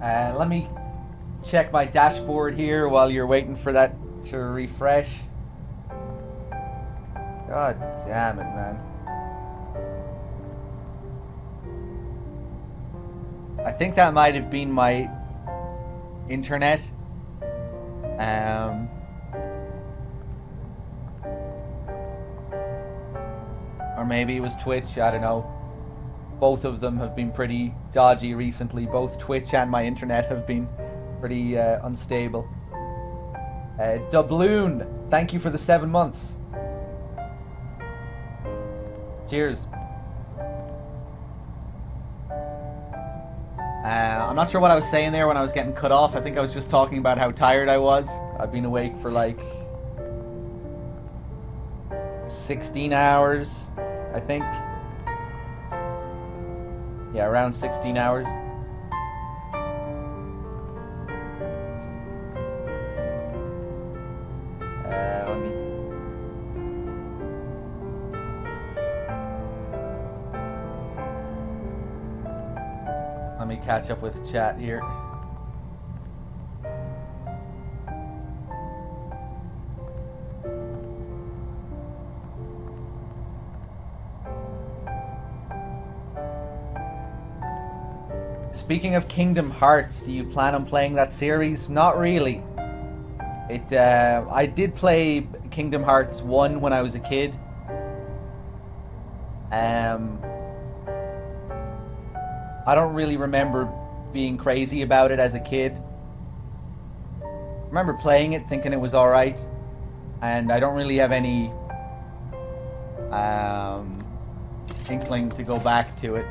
Let me check my dashboard here while you're waiting for that to refresh. God damn it, man. I think that might have been my internet. Or maybe it was Twitch, I don't know. Both of them have been pretty dodgy recently. Both Twitch and my internet have been pretty unstable. Doubloon, thank you for the 7 months. Cheers. I'm not sure what I was saying there when I was getting cut off. I think I was just talking about how tired I was. I've been awake for like 16 hours, I think. Yeah, around 16 hours. Let me catch up with chat here. Speaking of Kingdom Hearts, do you plan on playing that series? Not really. I did play Kingdom Hearts 1 when I was a kid. I don't really remember being crazy about it as a kid. I remember playing it, thinking it was alright. And I don't really have any inkling to go back to it.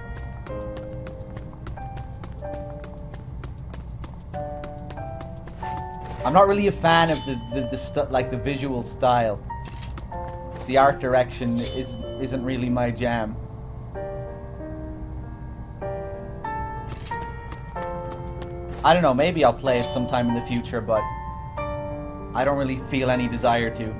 I'm not really a fan of the visual style. The art direction isn't really my jam. I don't know, maybe I'll play it sometime in the future, but I don't really feel any desire to.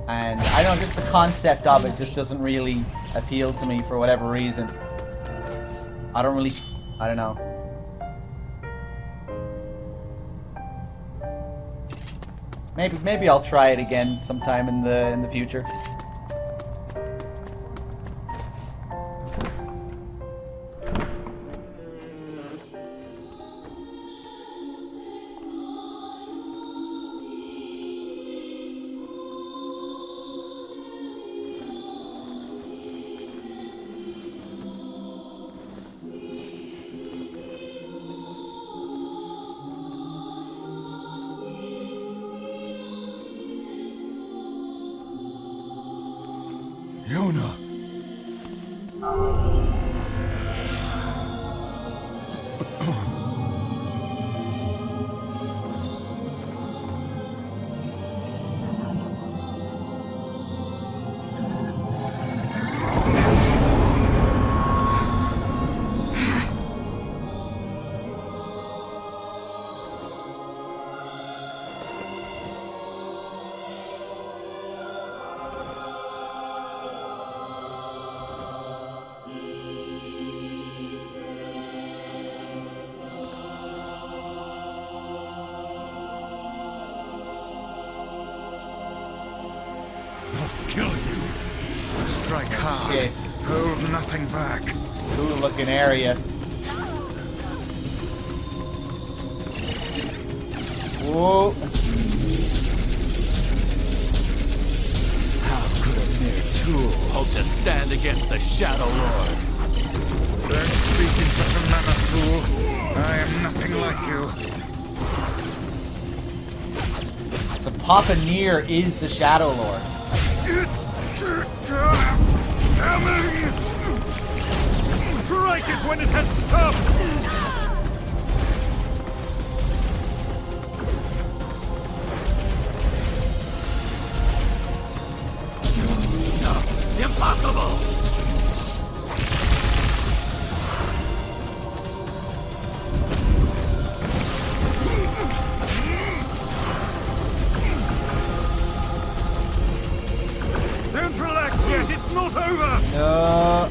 And I don't know, just the concept of it just doesn't really appeal to me for whatever reason. I don't know. Maybe I'll try it again sometime in the future. Yona! Kill you. Strike hard. Shit. Hold nothing back. Cool looking area. Whoa. How could a mere tool hope to stand against the Shadow Lord? Don't speak in such a manner, fool. I am nothing like you. So Papa Nier is the Shadow Lord. It's coming! Strike it when it has stopped! No, impossible! Don't relax yet, it's not over! No.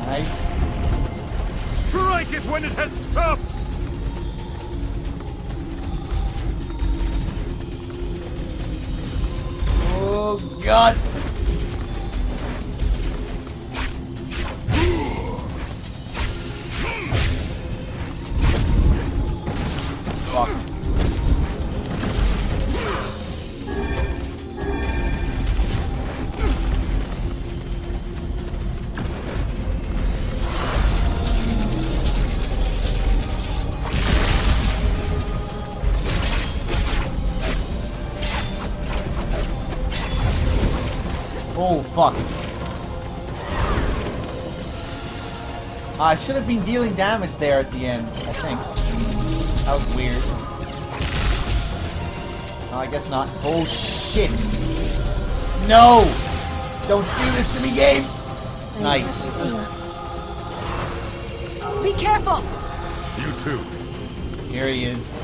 Nice. Strike it when it has stopped! Oh God. Fuck. Oh, fuck. I should have been dealing damage there at the end, I think. That was weird. No, I guess not. Oh, shit. No! Don't do this to me, game! Nice. Be careful! You too. Here he is.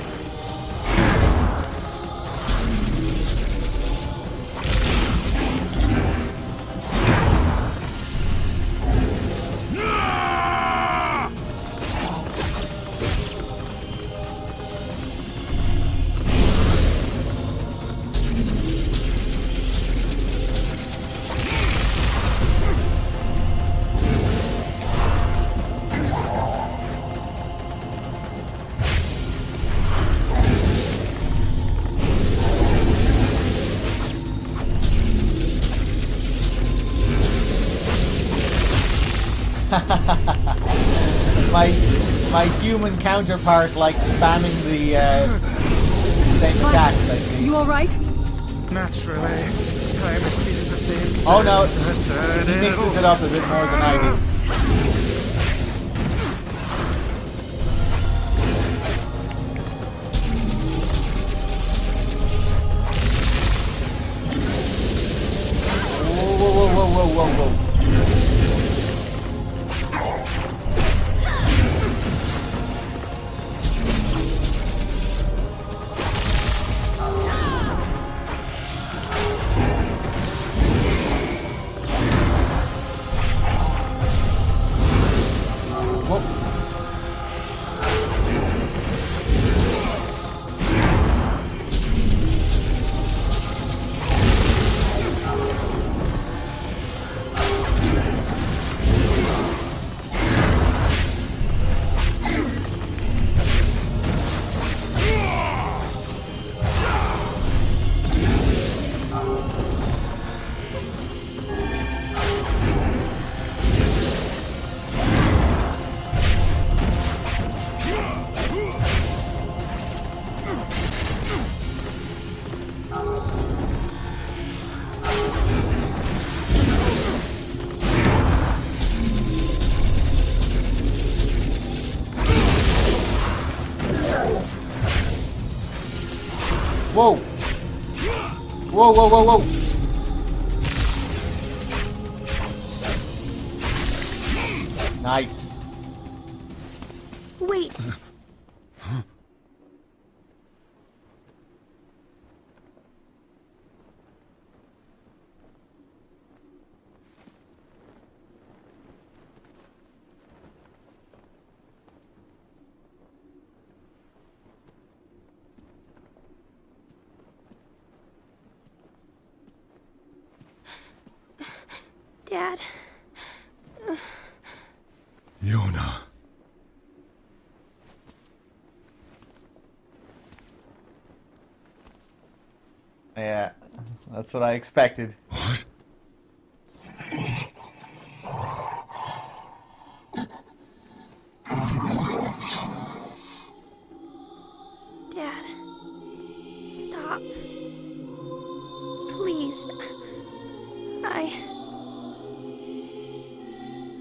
my human counterpart like spamming the same attacks, I see. You alright? Naturally. I am as speed as a thing. Oh no, he mixes it up a bit more than I do. Whoa. Whoa! Whoa! Nice. Wait. Dad. Yona. Yeah, that's what I expected. What? Dad. Stop. Please.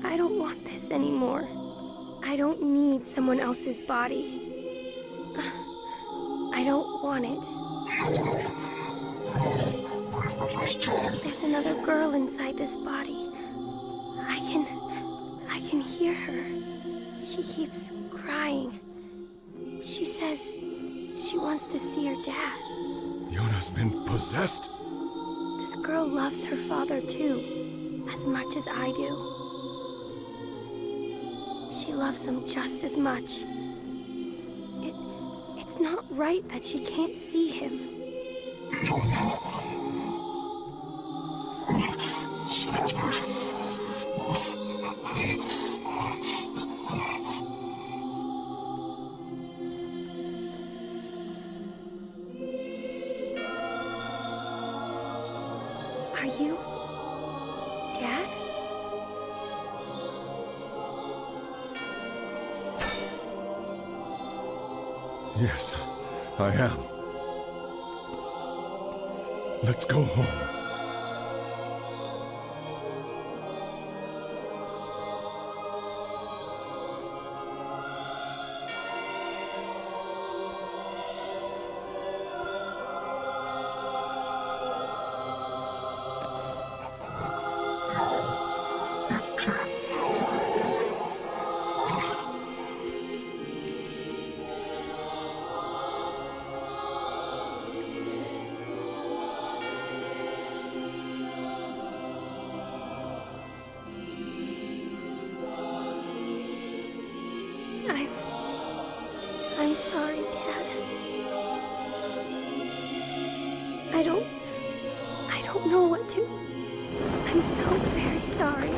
I don't want this anymore. I don't need someone else's body. I don't want it. There's another girl inside this body. I can hear her. She keeps crying. She says she wants to see her dad. Yona's been possessed? This girl loves her father too, as much as I do. She loves him just as much. It's not right that she can't see him. Are you Dad? Yes, I am. Let's go home. I'm sorry, Dad. I don't know what to... I'm so very sorry.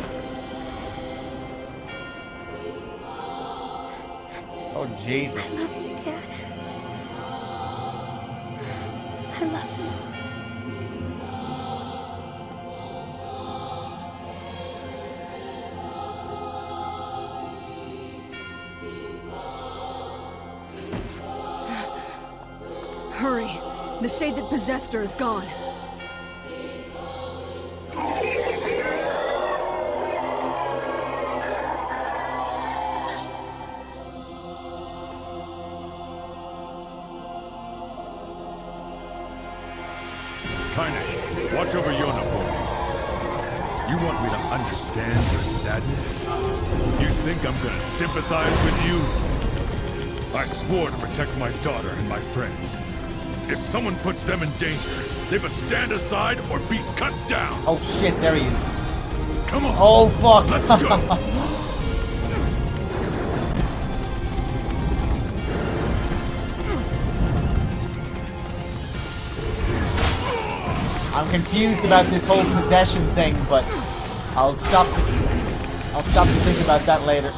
Oh, Jesus. I love you, Dad. I love you. Hurry! The shade that possessed her is gone. Kaine, watch over Yona for me. You want me to understand your sadness? You think I'm gonna sympathize with you? I swore to protect my daughter and my friends. If someone puts them in danger, they must stand aside or be cut down. Oh shit, there he is. Come on. Oh fuck. Let's go. I'm confused about this whole possession thing, but I'll stop to think about that later.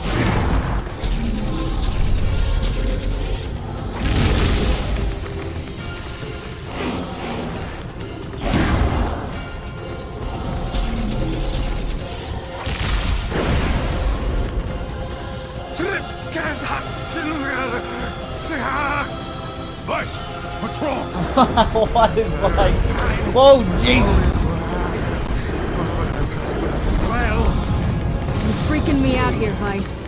Vice, what's wrong? What is Vice? Whoa, Jesus! Well, You're freaking me out here, Vice.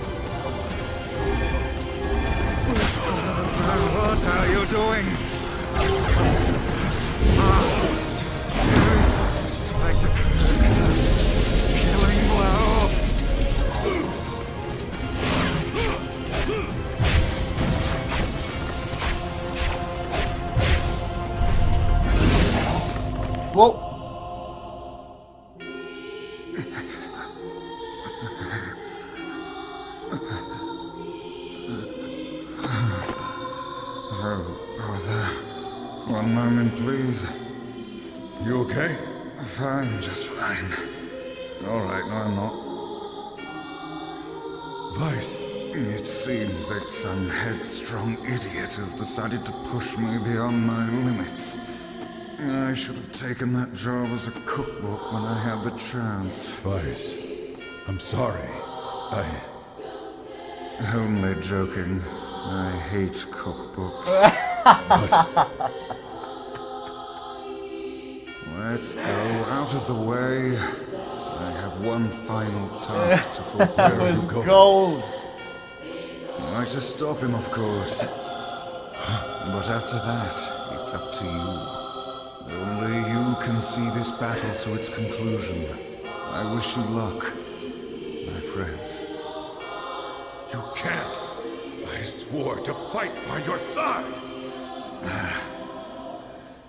what are you doing? Strike the killing blow. Whoa! Brother. One moment, please. You okay? Fine, just fine. Alright, no, I'm not. Vice. It seems that some headstrong idiot has decided to push me beyond my limits. I should have taken that job as a cookbook when I had the chance. Vice. I'm sorry. Only joking. I hate cookbooks. Let's go out of the way. I have one final task to fulfill. That was gold. I just stop him, of course. But after that, it's up to you. Only you can see this battle to its conclusion. I wish you luck, my friend. You can't. I swore to fight by your side.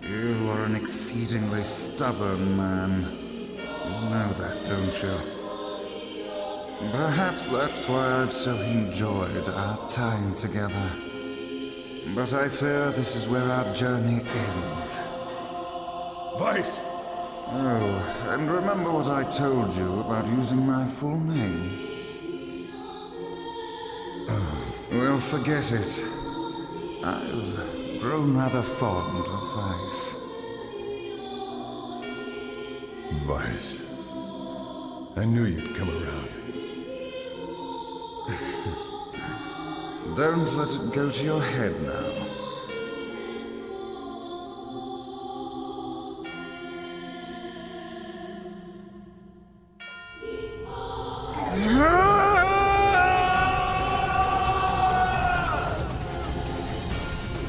You are an exceedingly stubborn man. You know that, don't you? Perhaps that's why I've so enjoyed our time together. But I fear this is where our journey ends. Vice! Oh, and remember what I told you about using my full name? Well, forget it. I've grown rather fond of Vice. Vice. I knew you'd come around. Don't let it go to your head now.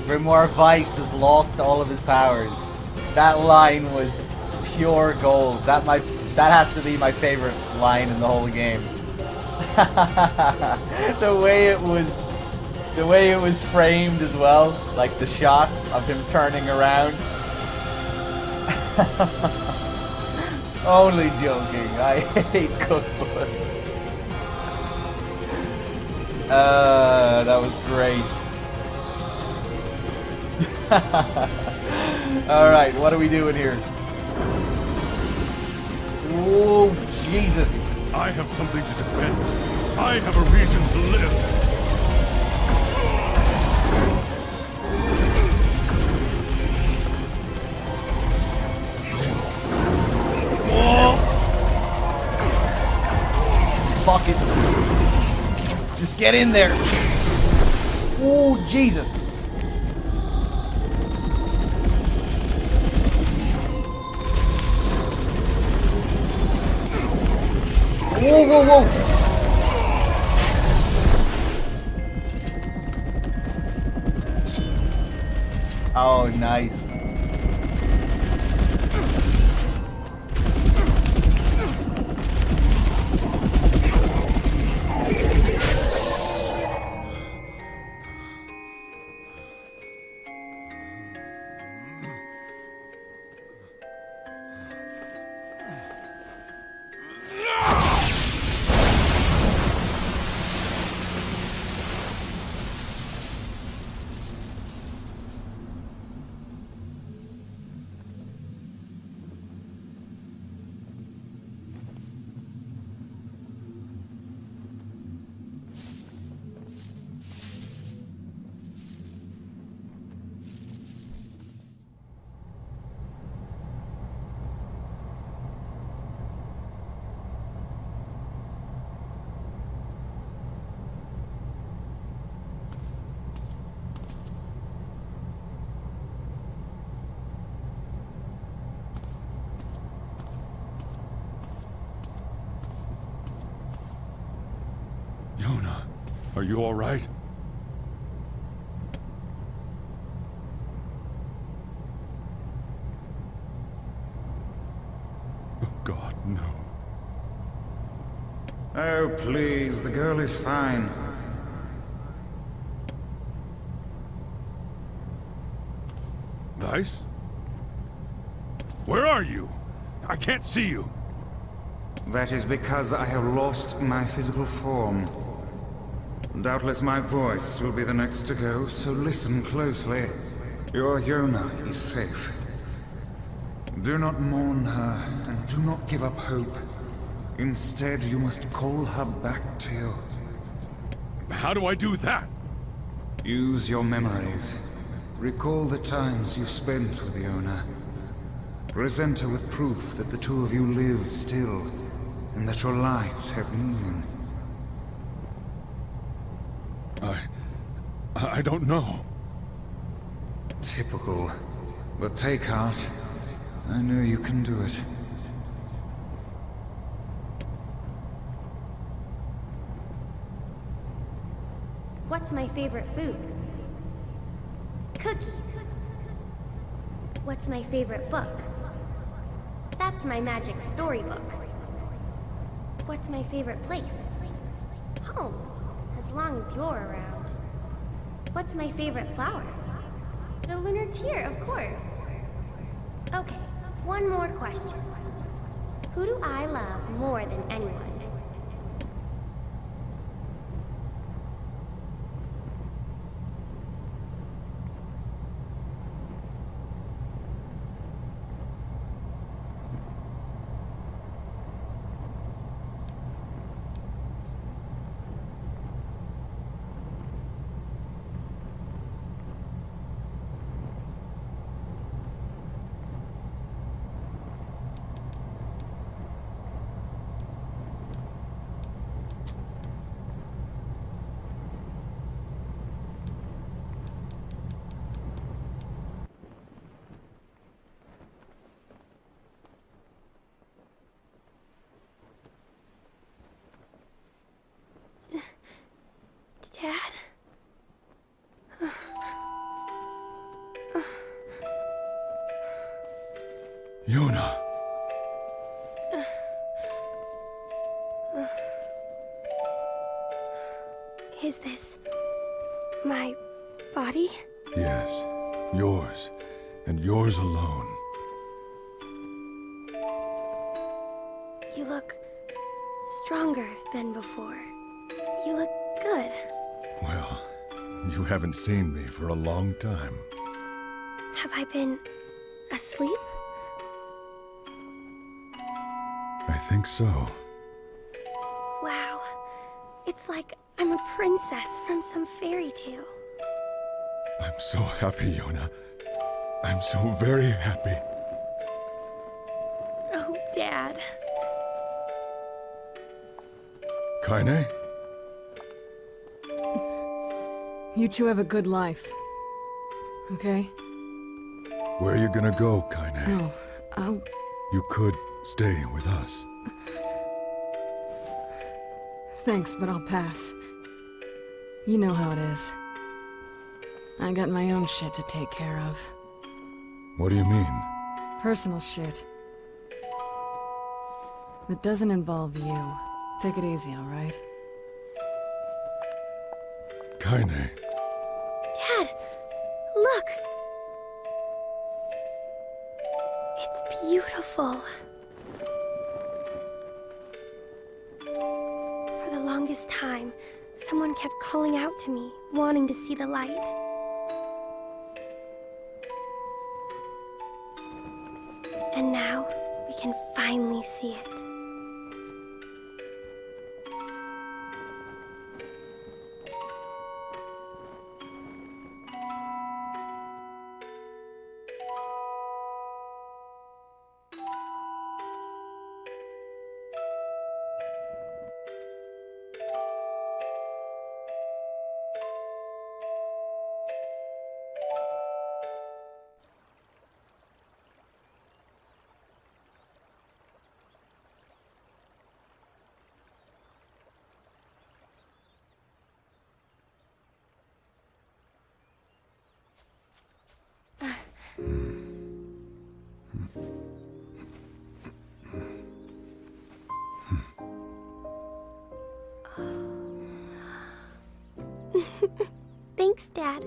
Grimoire Vice has lost all of his powers. That line was pure gold. That has to be my favorite line in the whole game. The way it was framed as well, like the shot of him turning around. Only joking. I hate cookbooks. That was great. Alright, what are we doing here? Oh, Jesus. I have something to defend. I have a reason to live. Fuck it. Just get in there. Oh, Jesus. Whoa, whoa, whoa. Oh, nice. Yona, are you all right? Oh, God, no. Oh, please, the girl is fine. Vice? Where are you? I can't see you. That is because I have lost my physical form. Doubtless my voice will be the next to go, so listen closely. Your Yona is safe. Do not mourn her, and do not give up hope. Instead, you must call her back to you. How do I do that? Use your memories. Recall the times you spent with Yona. Present her with proof that the two of you live still, and that your lives have meaning. I don't know. Typical. But take heart. I know you can do it. What's my favorite food? Cookies. What's my favorite book? That's my magic storybook. What's my favorite place? Home, as long as you're around. What's my favorite flower? The lunar tear, of course. Okay, one more question. Who do I love more than anyone? Dad? Yona. Is this my body? Yes, yours, and yours alone. You look stronger than before. You look good. Well, you haven't seen me for a long time. Have I been asleep? I think so. Wow. It's like I'm a princess from some fairy tale. I'm so happy, Yona. I'm so very happy. Oh, Dad. Kaine? You two have a good life. Okay? Where are you gonna go, Kaine? No, You could stay with us. thanks, but I'll pass. You know how it is. I got my own shit to take care of. What do you mean? Personal shit. That doesn't involve you. Take it easy, alright? Kaine. Dad! Look! It's beautiful. For the longest time, someone kept calling out to me, wanting to see the light. And now, we can finally see it. Thanks, Dad.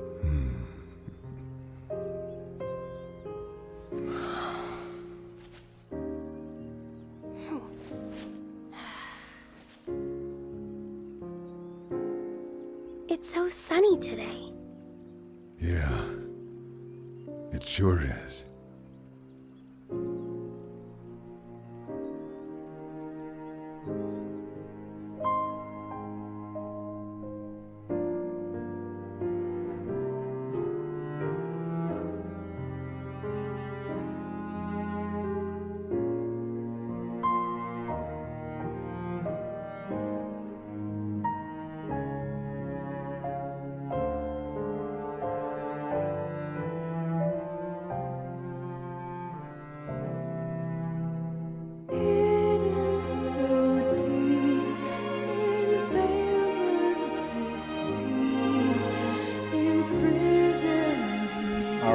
It's so sunny today. Yeah. It sure is.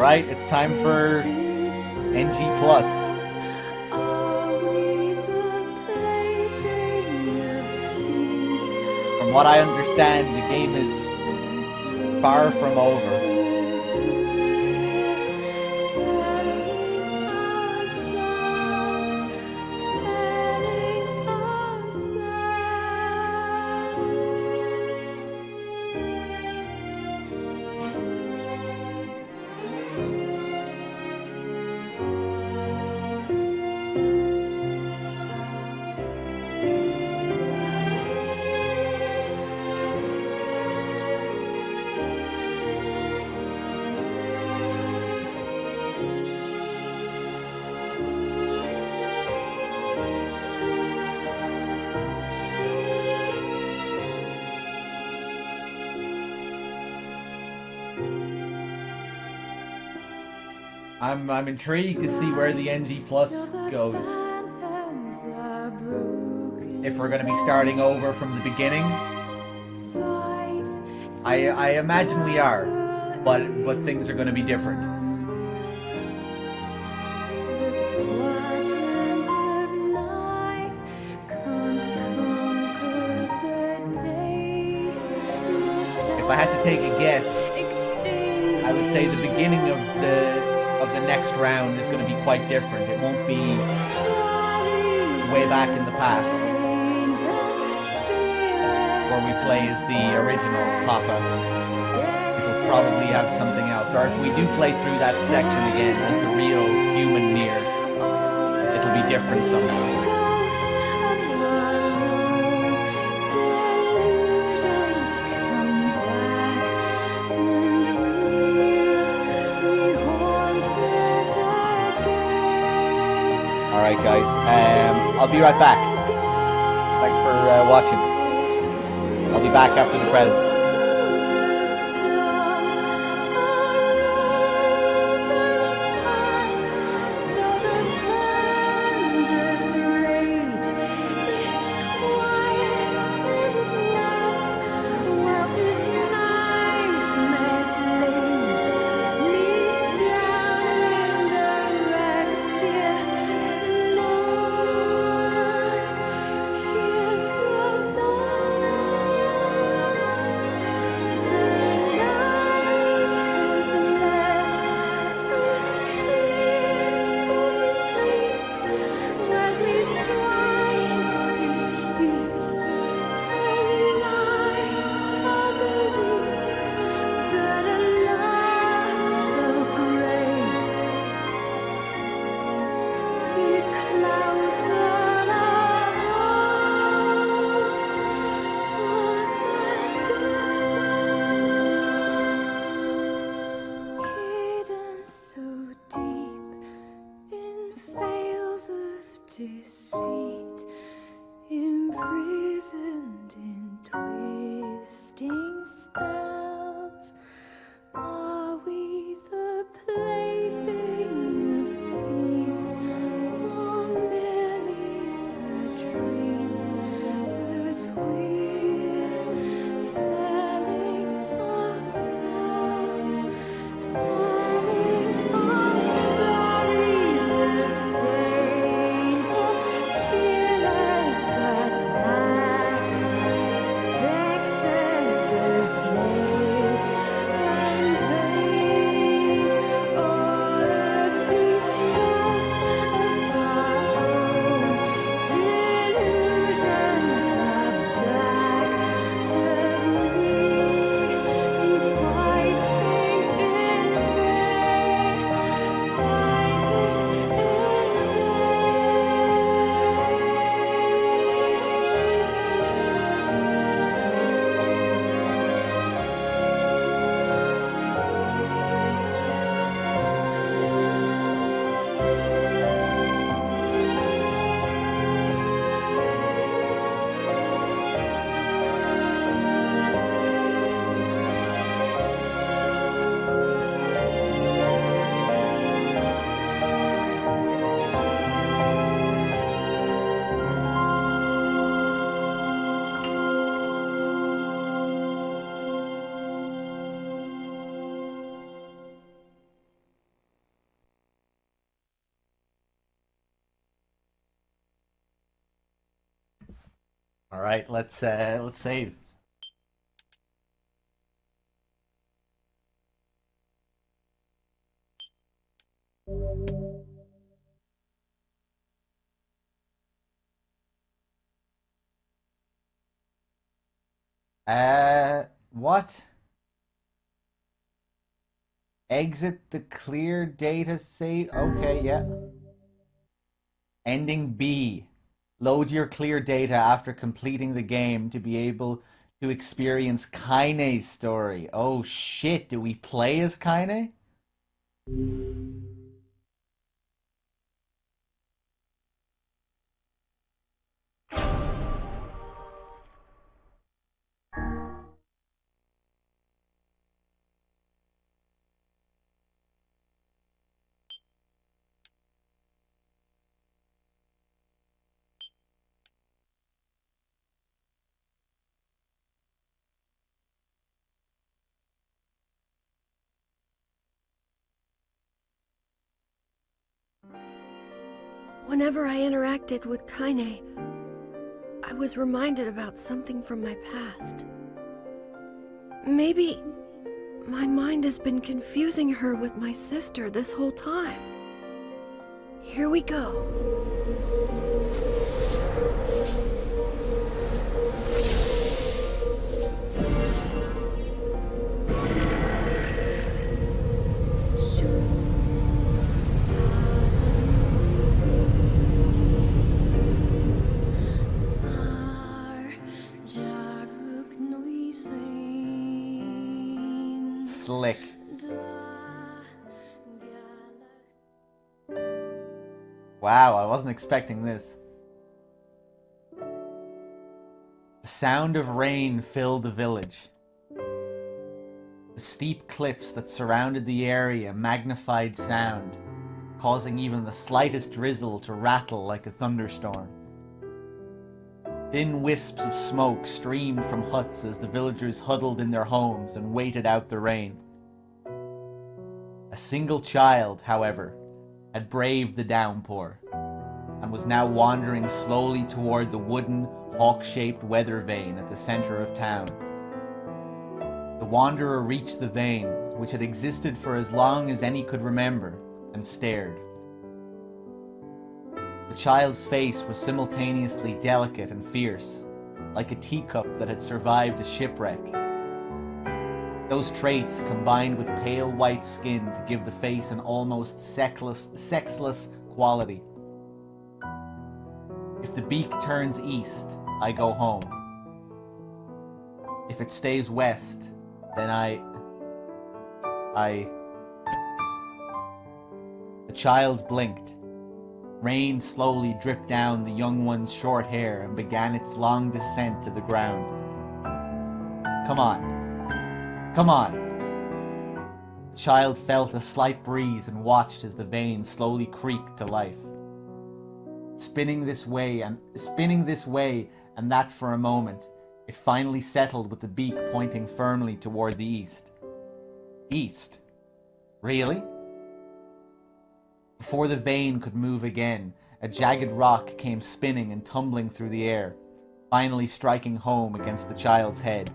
Alright, it's time for NG+. From what I understand, the game is far from over. I'm intrigued to see where the NG Plus goes. If we're going to be starting over from the beginning. I imagine we are, but things are going to be different. If I had to take a guess, I would say the beginning of the next round is going to be quite different. It won't be way back in the past where we play as the original Papa. It'll probably have something else. Or if we do play through that section again as the real human Nier, it'll be different somehow. Alright guys, I'll be right back. Thanks for watching. I'll be back after the credits. All right, let's save. What? Exit the clear data save. Okay, yeah. Ending B. Load your clear data after completing the game to be able to experience Kaine's story. Oh shit, do we play as Kaine? Whenever I interacted with Kaine, I was reminded about something from my past. Maybe my mind has been confusing her with my sister this whole time. Here we go. Slick. Wow, I wasn't expecting this. The sound of rain filled the village. The steep cliffs that surrounded the area magnified sound, causing even the slightest drizzle to rattle like a thunderstorm. Thin wisps of smoke streamed from huts as the villagers huddled in their homes and waited out the rain. A single child, however, had braved the downpour and was now wandering slowly toward the wooden, hawk-shaped weather vane at the center of town. The wanderer reached the vane, which had existed for as long as any could remember, and stared. The child's face was simultaneously delicate and fierce, like a teacup that had survived a shipwreck. Those traits combined with pale white skin to give the face an almost sexless quality. If the beak turns east, I go home. If it stays west, then The child blinked. Rain slowly dripped down the young one's short hair and began its long descent to the ground. Come on. Come on. The child felt a slight breeze and watched as the vane slowly creaked to life. Spinning this way and that for a moment, it finally settled with the beak pointing firmly toward the east. East? Really? Before the vane could move again, a jagged rock came spinning and tumbling through the air, finally striking home against the child's head.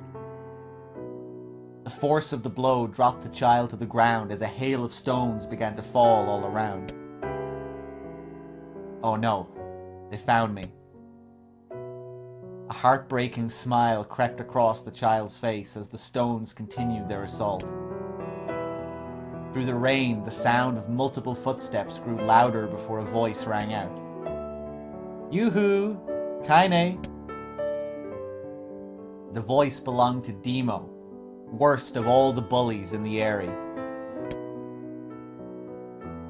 The force of the blow dropped the child to the ground as a hail of stones began to fall all around. Oh no, they found me. A heartbreaking smile crept across the child's face as the stones continued their assault. Through the rain, the sound of multiple footsteps grew louder before a voice rang out. Yoo-hoo! Kaine! The voice belonged to Demo, worst of all the bullies in the area.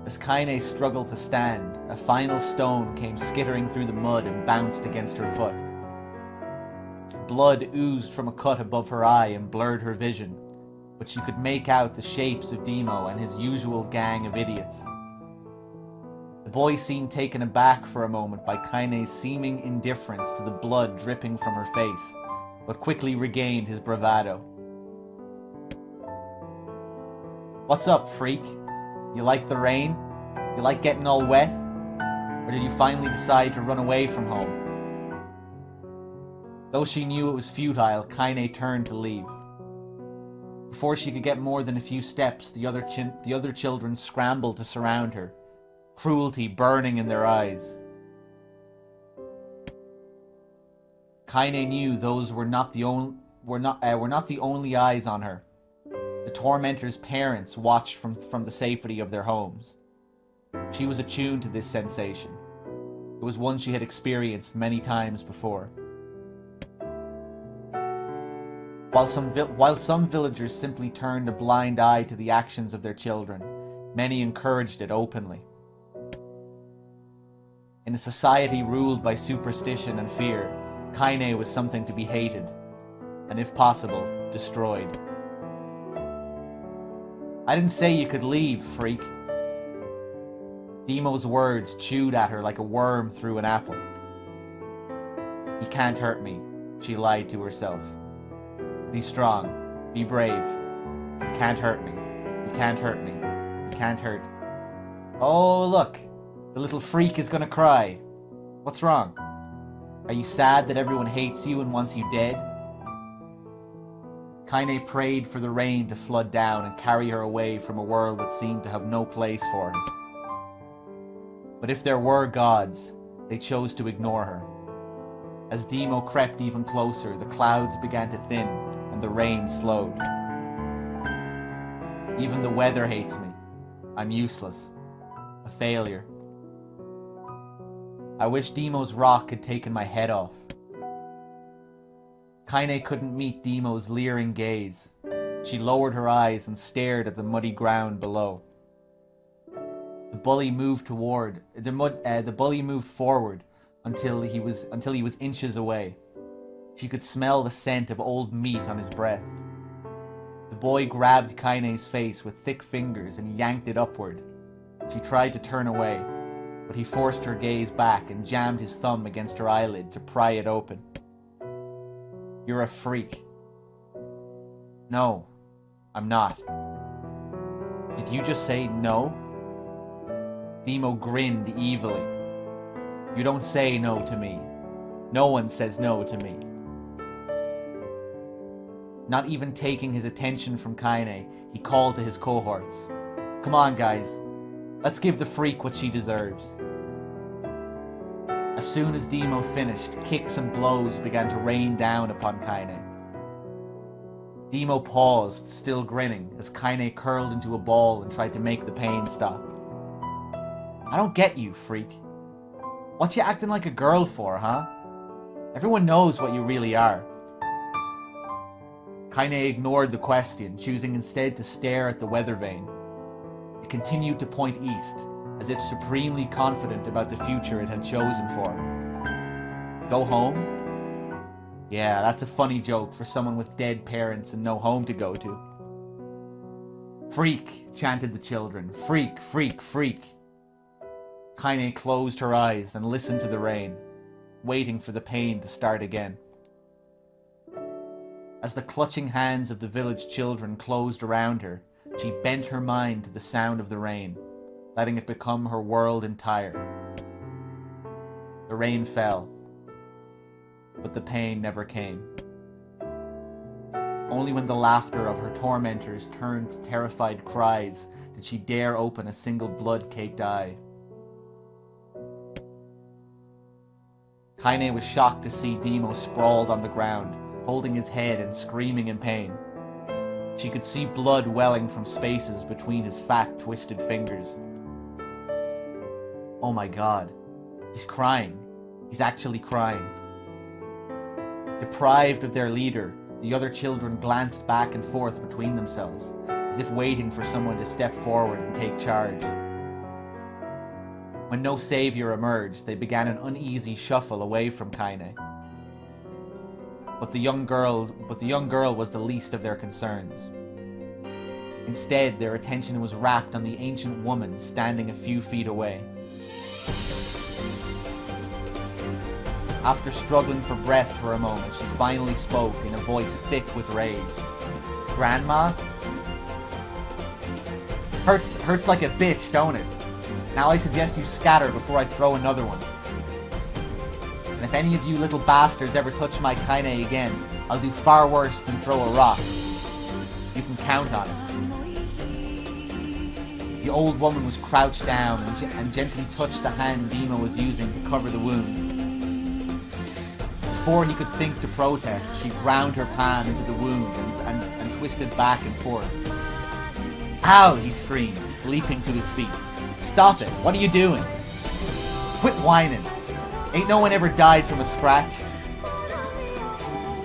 As Kaine struggled to stand, a final stone came skittering through the mud and bounced against her foot. Blood oozed from a cut above her eye and blurred her vision, but she could make out the shapes of Demo and his usual gang of idiots. The boy seemed taken aback for a moment by Kaine's seeming indifference to the blood dripping from her face, but quickly regained his bravado. What's up, freak? You like the rain? You like getting all wet? Or did you finally decide to run away from home? Though she knew it was futile, Kaine turned to leave. Before she could get more than a few steps, the other children scrambled to surround her, cruelty burning in their eyes. Kaine knew those were not the only eyes on her. The tormentors' parents watched from the safety of their homes. She was attuned to this sensation. It was one she had experienced many times before. While some villagers simply turned a blind eye to the actions of their children, many encouraged it openly. In a society ruled by superstition and fear, Kaine was something to be hated, and if possible, destroyed. I didn't say you could leave, freak. Demo's words chewed at her like a worm through an apple. He can't hurt me, she lied to herself. Be strong. Be brave. You can't hurt me. You can't hurt me. You can't hurt. Oh, look. The little freak is gonna cry. What's wrong? Are you sad that everyone hates you and wants you dead? Kaine prayed for the rain to flood down and carry her away from a world that seemed to have no place for her. But if there were gods, they chose to ignore her. As Demo crept even closer, the clouds began to thin and the rain slowed. Even the weather hates me. I'm useless. A failure. I wish Demo's rock had taken my head off. Kaine couldn't meet Demo's leering gaze. She lowered her eyes and stared at the muddy ground below. The bully moved forward until he was inches away. She could smell the scent of old meat on his breath. The boy grabbed Kaine's face with thick fingers and yanked it upward. She tried to turn away, but he forced her gaze back and jammed his thumb against her eyelid to pry it open. You're a freak. No, I'm not. Did you just say no? Demo grinned evilly. You don't say no to me. No one says no to me. Not even taking his attention from Kaine, he called to his cohorts. Come on, guys. Let's give the freak what she deserves. As soon as Demo finished, kicks and blows began to rain down upon Kaine. Demo paused, still grinning, as Kaine curled into a ball and tried to make the pain stop. I don't get you, freak. What you acting like a girl for, huh? Everyone knows what you really are. Kaine ignored the question, choosing instead to stare at the weather vane. It continued to point east, as if supremely confident about the future it had chosen for him. Go home? Yeah, that's a funny joke for someone with dead parents and no home to go to. Freak, chanted the children. Freak, freak, freak. Kaine closed her eyes and listened to the rain, waiting for the pain to start again. As the clutching hands of the village children closed around her, she bent her mind to the sound of the rain, letting it become her world entire. The rain fell, but the pain never came. Only when the laughter of her tormentors turned to terrified cries did she dare open a single blood-caked eye. Kaine was shocked to see Demo sprawled on the ground, holding his head and screaming in pain. She could see blood welling from spaces between his fat, twisted fingers. Oh my god. He's crying. He's actually crying. Deprived of their leader, the other children glanced back and forth between themselves, as if waiting for someone to step forward and take charge. When no savior emerged, they began an uneasy shuffle away from Kaine. But the young girl was the least of their concerns. Instead, their attention was rapt on the ancient woman standing a few feet away. After struggling for breath for a moment, she finally spoke in a voice thick with rage. Grandma? Hurts like a bitch, don't it? Now I suggest you scatter before I throw another one. And if if any of you little bastards ever touch my Kaine again, I'll do far worse than throw a rock. You can count on it. The old woman was crouched down and gently touched the hand Dima was using to cover the wound. Before he could think to protest, she ground her palm into the wound and twisted back and forth. Ow! He screamed, leaping to his feet. Stop it! What are you doing? Quit whining. Ain't no one ever died from a scratch.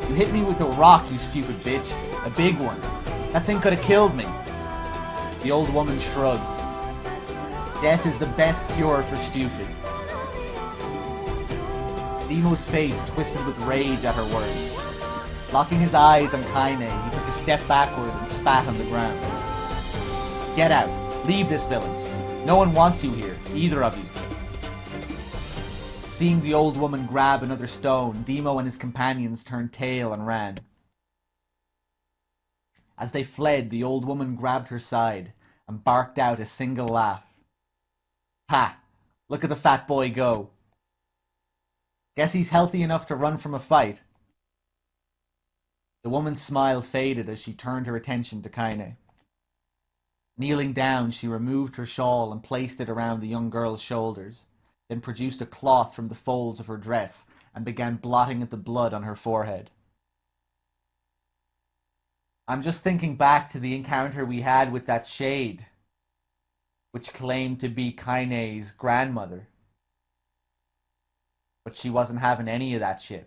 You hit me with a rock, you stupid bitch. A big one. That thing could have killed me. The old woman shrugged. Death is the best cure for stupid. Demo's face twisted with rage at her words. Locking his eyes on Kaine, he took a step backward and spat on the ground. Get out. Leave this village. No one wants you here, either of you. Seeing the old woman grab another stone, Demo and his companions turned tail and ran. As they fled, the old woman grabbed her side and barked out a single laugh. Ha! Look at the fat boy go. Guess he's healthy enough to run from a fight. The woman's smile faded as she turned her attention to Kaine. Kneeling down, she removed her shawl and placed it around the young girl's shoulders, then produced a cloth from the folds of her dress and began blotting at the blood on her forehead. I'm just thinking back to the encounter we had with that shade, which claimed to be Kaine's grandmother. But she wasn't having any of that shit.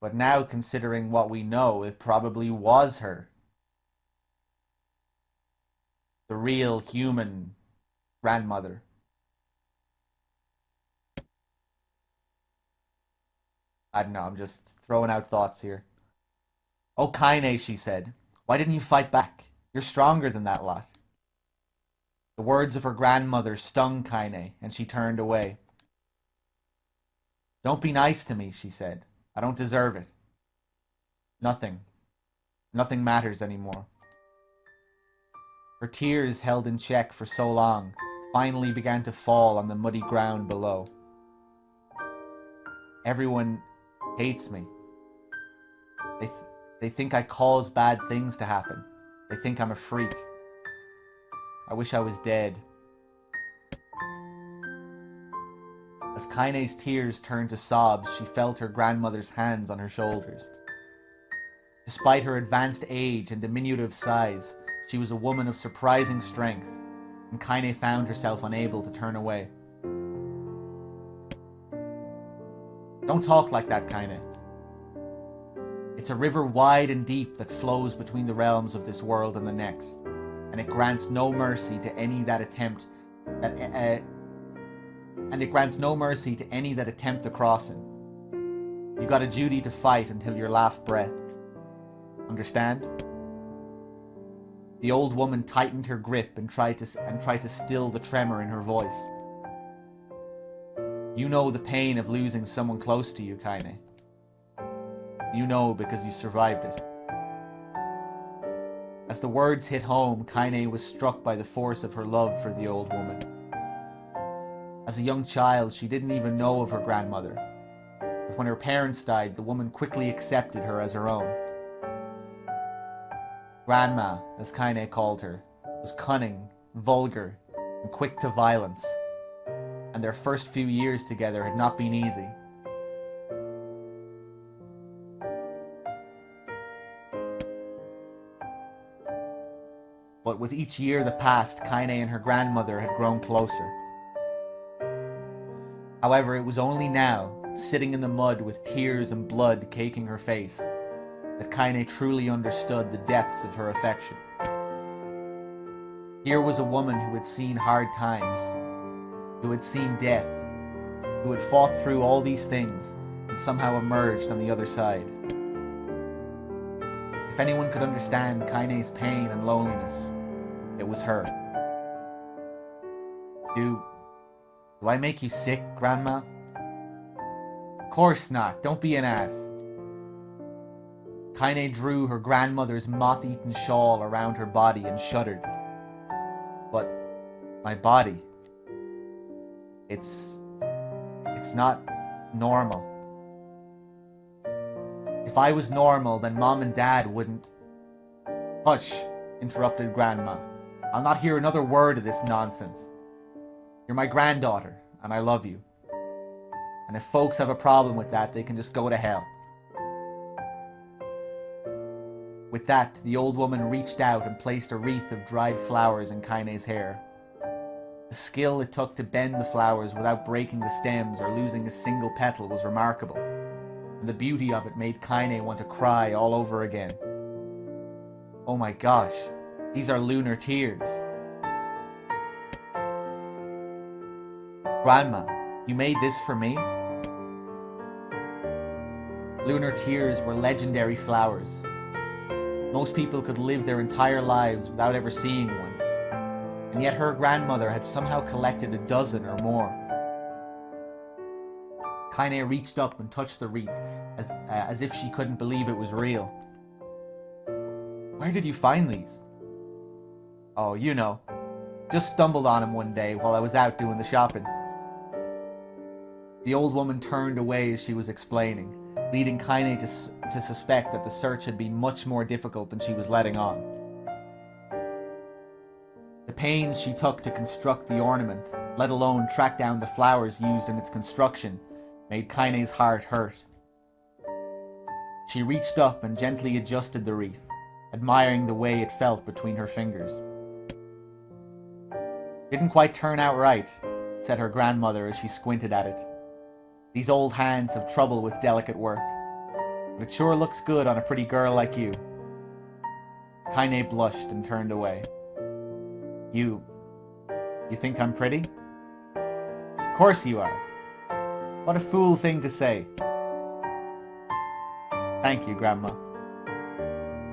But now, considering what we know, it probably was her. The real human grandmother. I don't know, I'm just throwing out thoughts here. Oh, Kaine, she said. Why didn't you fight back? You're stronger than that lot. The words of her grandmother stung Kaine, and she turned away. Don't be nice to me, she said. I don't deserve it. Nothing matters anymore. Her tears, held in check for so long, finally began to fall on the muddy ground below. Everyone hates me. They think I cause bad things to happen. They think I'm a freak. I wish I was dead. As Kaine's tears turned to sobs, she felt her grandmother's hands on her shoulders. Despite her advanced age and diminutive size, she was a woman of surprising strength, and Kaine found herself unable to turn away. Don't talk like that, Kaine. It's a river wide and deep that flows between the realms of this world and the next, and it grants no mercy to any that attempt the crossing. You got a duty to fight until your last breath. Understand? The old woman tightened her grip and tried to still the tremor in her voice. You know the pain of losing someone close to you, Kaine. You know because you survived it. As the words hit home, Kaine was struck by the force of her love for the old woman. As a young child, she didn't even know of her grandmother. But when her parents died, the woman quickly accepted her as her own. Grandma, as Kaine called her, was cunning, vulgar, and quick to violence, and their first few years together had not been easy. But with each year that passed, Kaine and her grandmother had grown closer. However, it was only now, sitting in the mud with tears and blood caking her face, that Kaine truly understood the depths of her affection. Here was a woman who had seen hard times, who had seen death, who had fought through all these things and somehow emerged on the other side. If anyone could understand Kaine's pain and loneliness, it was her. Do I make you sick, Grandma? Of course not. Don't be an ass. Kaine drew her grandmother's moth-eaten shawl around her body and shuddered. But my body, it's not normal. If I was normal, then Mom and Dad wouldn't... Hush, interrupted Grandma. I'll not hear another word of this nonsense. You're my granddaughter, and I love you. And if folks have a problem with that, they can just go to hell. With that, the old woman reached out and placed a wreath of dried flowers in Kaine's hair. The skill it took to bend the flowers without breaking the stems or losing a single petal was remarkable, and the beauty of it made Kaine want to cry all over again. Oh my gosh, these are lunar tears. Grandma, you made this for me? Lunar tears were legendary flowers. Most people could live their entire lives without ever seeing one, and yet her grandmother had somehow collected a dozen or more. Kaine reached up and touched the wreath, as if she couldn't believe it was real. Where did you find these? Oh, you know. Just stumbled on them one day while I was out doing the shopping. The old woman turned away as she was explaining, leading Kaine to suspect that the search had been much more difficult than she was letting on. The pains she took to construct the ornament, let alone track down the flowers used in its construction, made Kaine's heart hurt. She reached up and gently adjusted the wreath, admiring the way it felt between her fingers. Didn't quite turn out right, said her grandmother as she squinted at it. These old hands have trouble with delicate work, but it sure looks good on a pretty girl like you. Kaine blushed and turned away. You think I'm pretty? Of course you are. What a fool thing to say. Thank you, Grandma.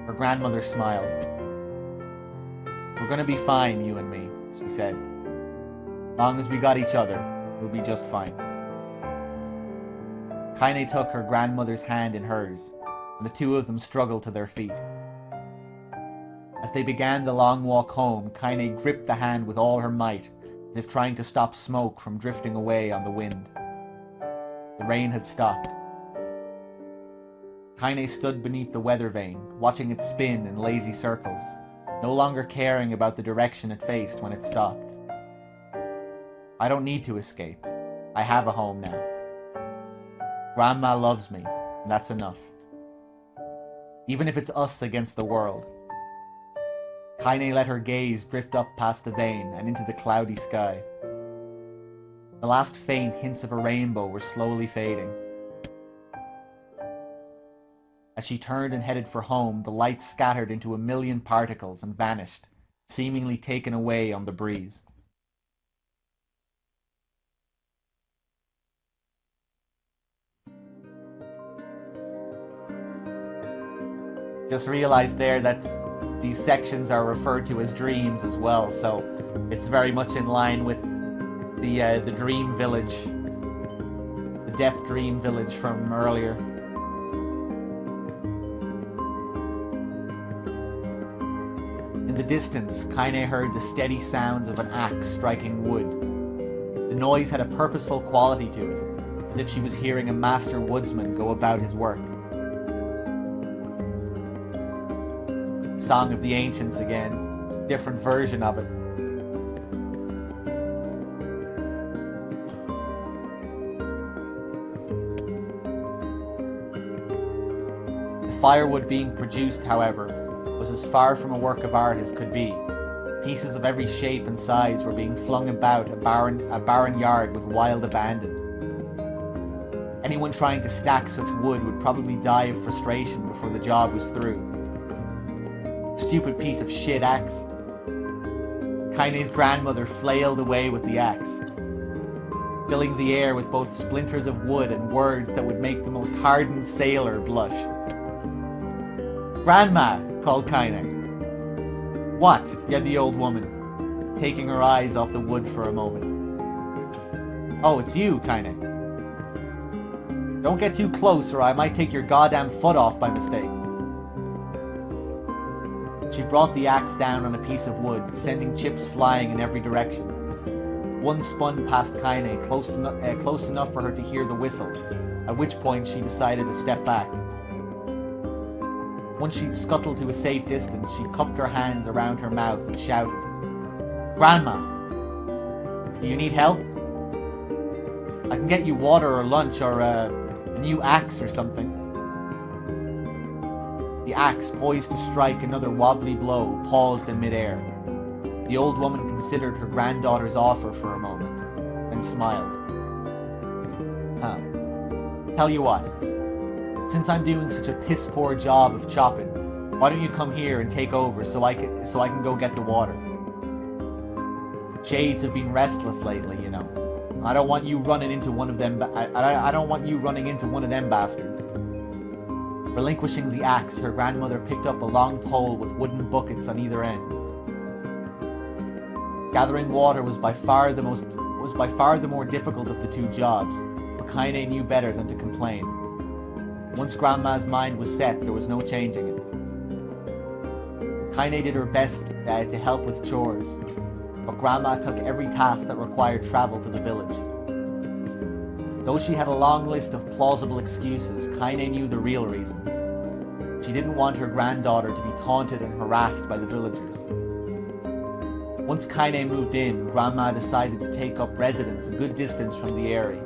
Her grandmother smiled. We're gonna be fine, you and me, she said. Long as we got each other, we'll be just fine. Kaine took her grandmother's hand in hers, and the two of them struggled to their feet. As they began the long walk home, Kaine gripped the hand with all her might, as if trying to stop smoke from drifting away on the wind. The rain had stopped. Kaine stood beneath the weather vane, watching it spin in lazy circles, no longer caring about the direction it faced when it stopped. I don't need to escape. I have a home now. Grandma loves me, and that's enough. Even if it's us against the world. Kaine let her gaze drift up past the vane and into the cloudy sky. The last faint hints of a rainbow were slowly fading. As she turned and headed for home, the light scattered into a million particles and vanished, seemingly taken away on the breeze. Just realized there that these sections are referred to as dreams as well, so it's very much in line with the dream village, the death dream village from earlier. In the distance, Kaine heard the steady sounds of an axe striking wood. The noise had a purposeful quality to it, as if she was hearing a master woodsman go about his work. Song of the Ancients again, different version of it. The firewood being produced, however, was as far from a work of art as could be. Pieces of every shape and size were being flung about a barren yard with wild abandon. Anyone trying to stack such wood would probably die of frustration before the job was through. Stupid piece of shit axe. Kaine's grandmother flailed away with the axe, filling the air with both splinters of wood and words that would make the most hardened sailor blush. "Grandma!" called Kaine. "What?" yelled the old woman, taking her eyes off the wood for a moment. "Oh, it's you, Kaine. Don't get too close or I might take your goddamn foot off by mistake." She brought the axe down on a piece of wood, sending chips flying in every direction. One spun past Kaine, close enough for her to hear the whistle, at which point she decided to step back. Once she'd scuttled to a safe distance, she cupped her hands around her mouth and shouted, "Grandma, do you need help? I can get you water or lunch or a new axe or something." The axe, poised to strike another wobbly blow, paused in midair. The old woman considered her granddaughter's offer for a moment, then smiled. Tell you what, since I'm doing such a piss-poor job of chopping, why don't you come here and take over so I can go get the water? Shades have been restless lately, you know. I don't want you running into one of them. I don't want you running into one of them bastards. Relinquishing the axe, her grandmother picked up a long pole with wooden buckets on either end. Gathering water was by far the more difficult of the two jobs, but Kaine knew better than to complain. Once Grandma's mind was set, there was no changing it. Kaine did her best to help with chores, but Grandma took every task that required travel to the village. Though she had a long list of plausible excuses, Kaine knew the real reason. She didn't want her granddaughter to be taunted and harassed by the villagers. Once Kaine moved in, Grandma decided to take up residence a good distance from the area.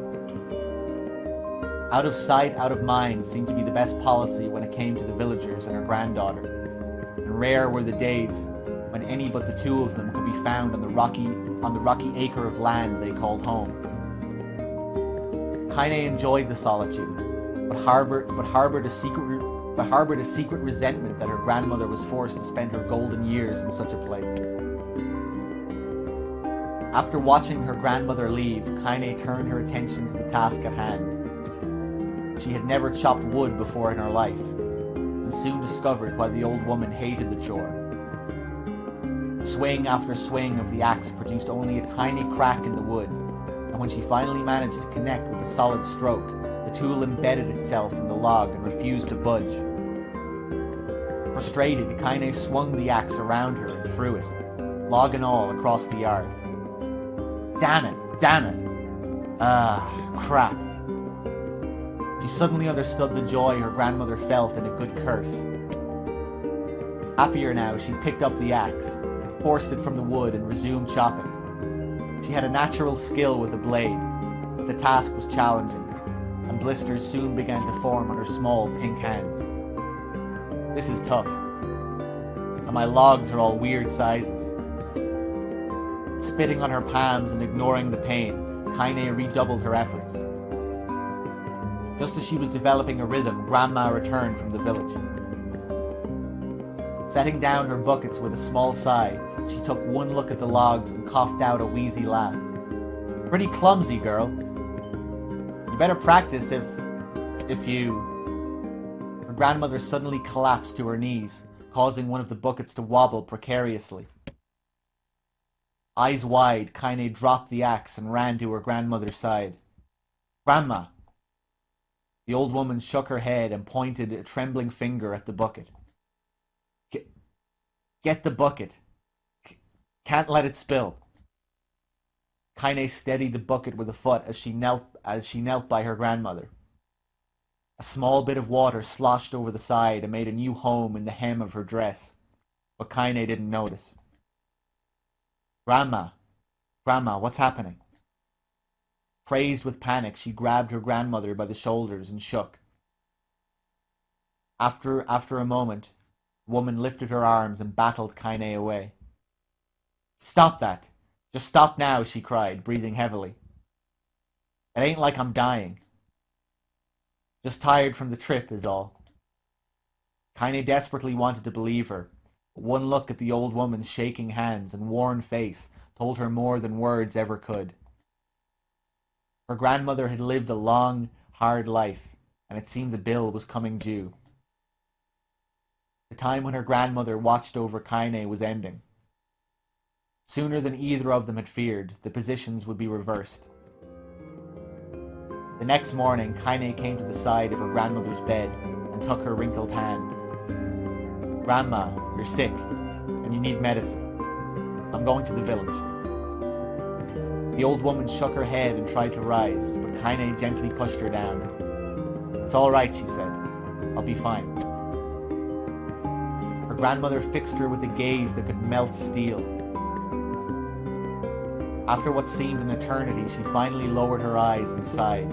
Out of sight, out of mind seemed to be the best policy when it came to the villagers and her granddaughter, and rare were the days when any but the two of them could be found on the rocky acre of land they called home. Kaine enjoyed the solitude, but harbored a secret resentment that her grandmother was forced to spend her golden years in such a place. After watching her grandmother leave, Kaine turned her attention to the task at hand. She had never chopped wood before in her life, and soon discovered why the old woman hated the chore. Swing after swing of the axe produced only a tiny crack in the wood, and when she finally managed to connect with a solid stroke, the tool embedded itself in the log and refused to budge. Frustrated, Kaine swung the axe around her and threw it, log and all, across the yard. Damn it! Crap. She suddenly understood the joy her grandmother felt in a good curse. Happier now, she picked up the axe, forced it from the wood, and resumed chopping. She had a natural skill with a blade, but the task was challenging, and blisters soon began to form on her small pink hands. This is tough, and my logs are all weird sizes. Spitting on her palms and ignoring the pain, Kaine redoubled her efforts. Just as she was developing a rhythm, Grandma returned from the village. Setting down her buckets with a small sigh, she took one look at the logs and coughed out a wheezy laugh. "Pretty clumsy, girl. You better practice if you..." Her grandmother suddenly collapsed to her knees, causing one of the buckets to wobble precariously. Eyes wide, Kaine dropped the axe and ran to her grandmother's side. "Grandma!" The old woman shook her head and pointed a trembling finger at the bucket. Get the bucket. Can't let it spill." Kaine steadied the bucket with a foot as she knelt by her grandmother. A small bit of water sloshed over the side and made a new home in the hem of her dress, but Kaine didn't notice. Grandma, what's happening?" Crazed with panic, she grabbed her grandmother by the shoulders and shook. After a moment, the woman lifted her arms and battled Kaine away. "Stop that! Just stop now," she cried, breathing heavily. "It ain't like I'm dying. Just tired from the trip is all." Kaine desperately wanted to believe her, but one look at the old woman's shaking hands and worn face told her more than words ever could. Her grandmother had lived a long, hard life, and it seemed the bill was coming due. The time when her grandmother watched over Kaine was ending. Sooner than either of them had feared, the positions would be reversed. The next morning, Kaine came to the side of her grandmother's bed and took her wrinkled hand. "Grandma, you're sick, and you need medicine. I'm going to the village." The old woman shook her head and tried to rise, but Kaine gently pushed her down. "It's all right," she said. "I'll be fine." grandmother fixed her with a gaze that could melt steel. After what seemed an eternity, she finally lowered her eyes and sighed.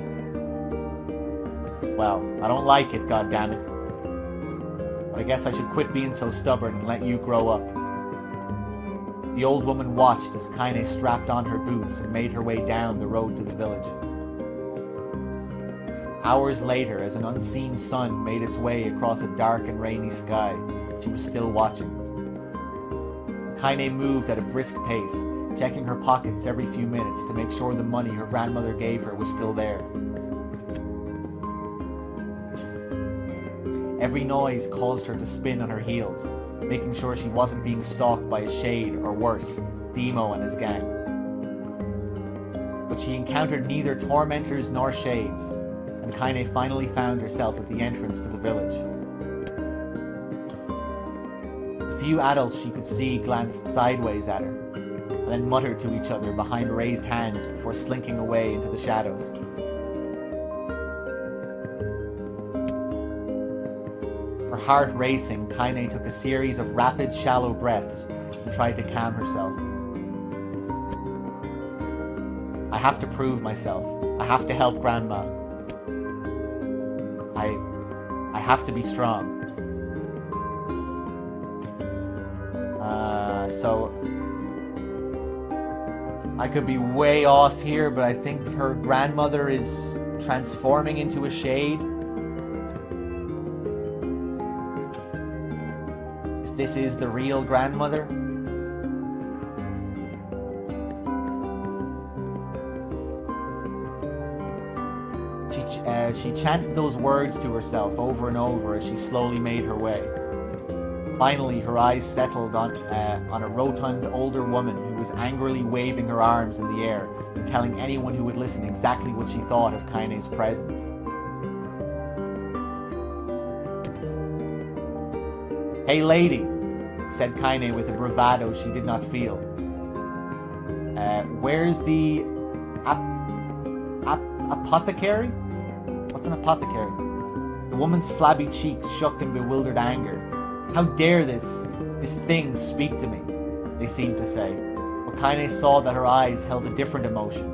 Well, I don't like it, goddammit. But I guess I should quit being so stubborn and let you grow up. The old woman watched as Kaine strapped on her boots and made her way down the road to the village. Hours later, as an unseen sun made its way across a dark and rainy sky, she was still watching. Kaine moved at a brisk pace, checking her pockets every few minutes to make sure the money her grandmother gave her was still there. Every noise caused her to spin on her heels, making sure she wasn't being stalked by a shade, or worse, Demo and his gang. But she encountered neither tormentors nor shades, and Kaine finally found herself at the entrance to the village. The few adults she could see glanced sideways at her, and then muttered to each other behind raised hands before slinking away into the shadows. Her heart racing, Kaine took a series of rapid, shallow breaths and tried to calm herself. I have to prove myself. I have to help Grandma. I have to be strong. So I could be way off here, but I think her grandmother is transforming into a shade. If this is the real grandmother. She chanted those words to herself over and over as she slowly made her way. Finally, her eyes settled on a rotund older woman who was angrily waving her arms in the air and telling anyone who would listen exactly what she thought of Kaine's presence. "Hey lady," said Kaine with a bravado she did not feel. "Where's the apothecary?" "What's an apothecary?" The woman's flabby cheeks shook in bewildered anger. "How dare this thing speak to me?" they seemed to say. But Kaine saw that her eyes held a different emotion.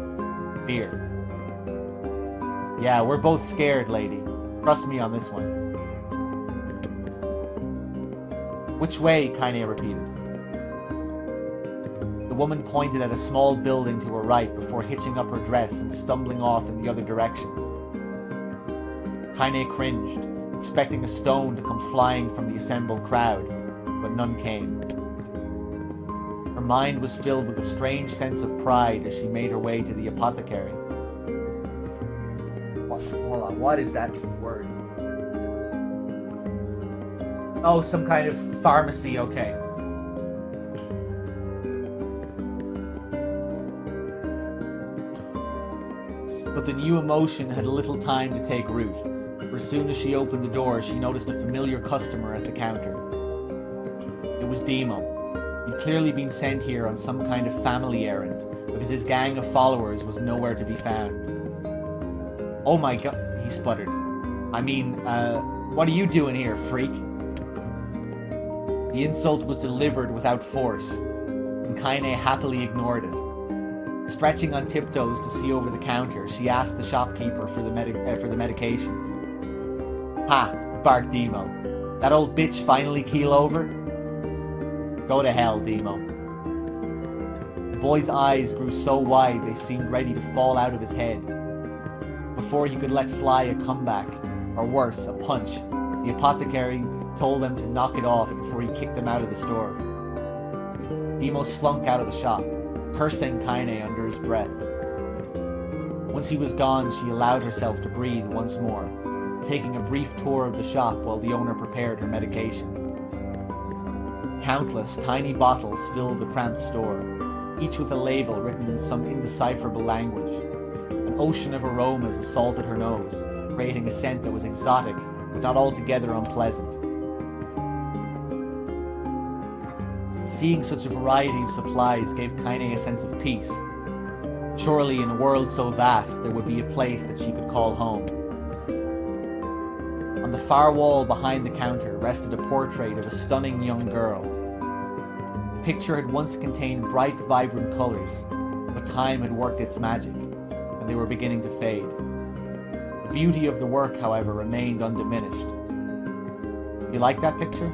Fear. "Yeah, we're both scared, lady. Trust me on this one." "Which way?" Kaine repeated. The woman pointed at a small building to her right before hitching up her dress and stumbling off in the other direction. Kaine cringed, expecting a stone to come flying from the assembled crowd, but none came. Her mind was filled with a strange sense of pride as she made her way to the apothecary. Hold on, what is that word? Oh, some kind of pharmacy, okay. But the new emotion had little time to take root. For as soon as she opened the door, she noticed a familiar customer at the counter. It was Demo. He'd clearly been sent here on some kind of family errand, because his gang of followers was nowhere to be found. "Oh my god," he sputtered. What are you doing here, freak?" The insult was delivered without force, and Kaine happily ignored it. Stretching on tiptoes to see over the counter, she asked the shopkeeper for the medication. "Ha!" barked Demo. "That old bitch finally keel over?" "Go to hell, Demo." The boy's eyes grew so wide they seemed ready to fall out of his head. Before he could let fly a comeback, or worse, a punch, the apothecary told them to knock it off before he kicked them out of the store. Demo slunk out of the shop, cursing Kaine under his breath. Once he was gone, she allowed herself to breathe once more, taking a brief tour of the shop while the owner prepared her medication. Countless tiny bottles filled the cramped store, each with a label written in some indecipherable language. An ocean of aromas assaulted her nose, creating a scent that was exotic, but not altogether unpleasant. Seeing such a variety of supplies gave Kaine a sense of peace. Surely in a world so vast, there would be a place that she could call home. On On the far wall behind the counter rested a portrait of a stunning young girl. The picture had once contained bright, vibrant colors, but time had worked its magic, and they were beginning to fade. The beauty of the work, however, remained undiminished. You like that picture?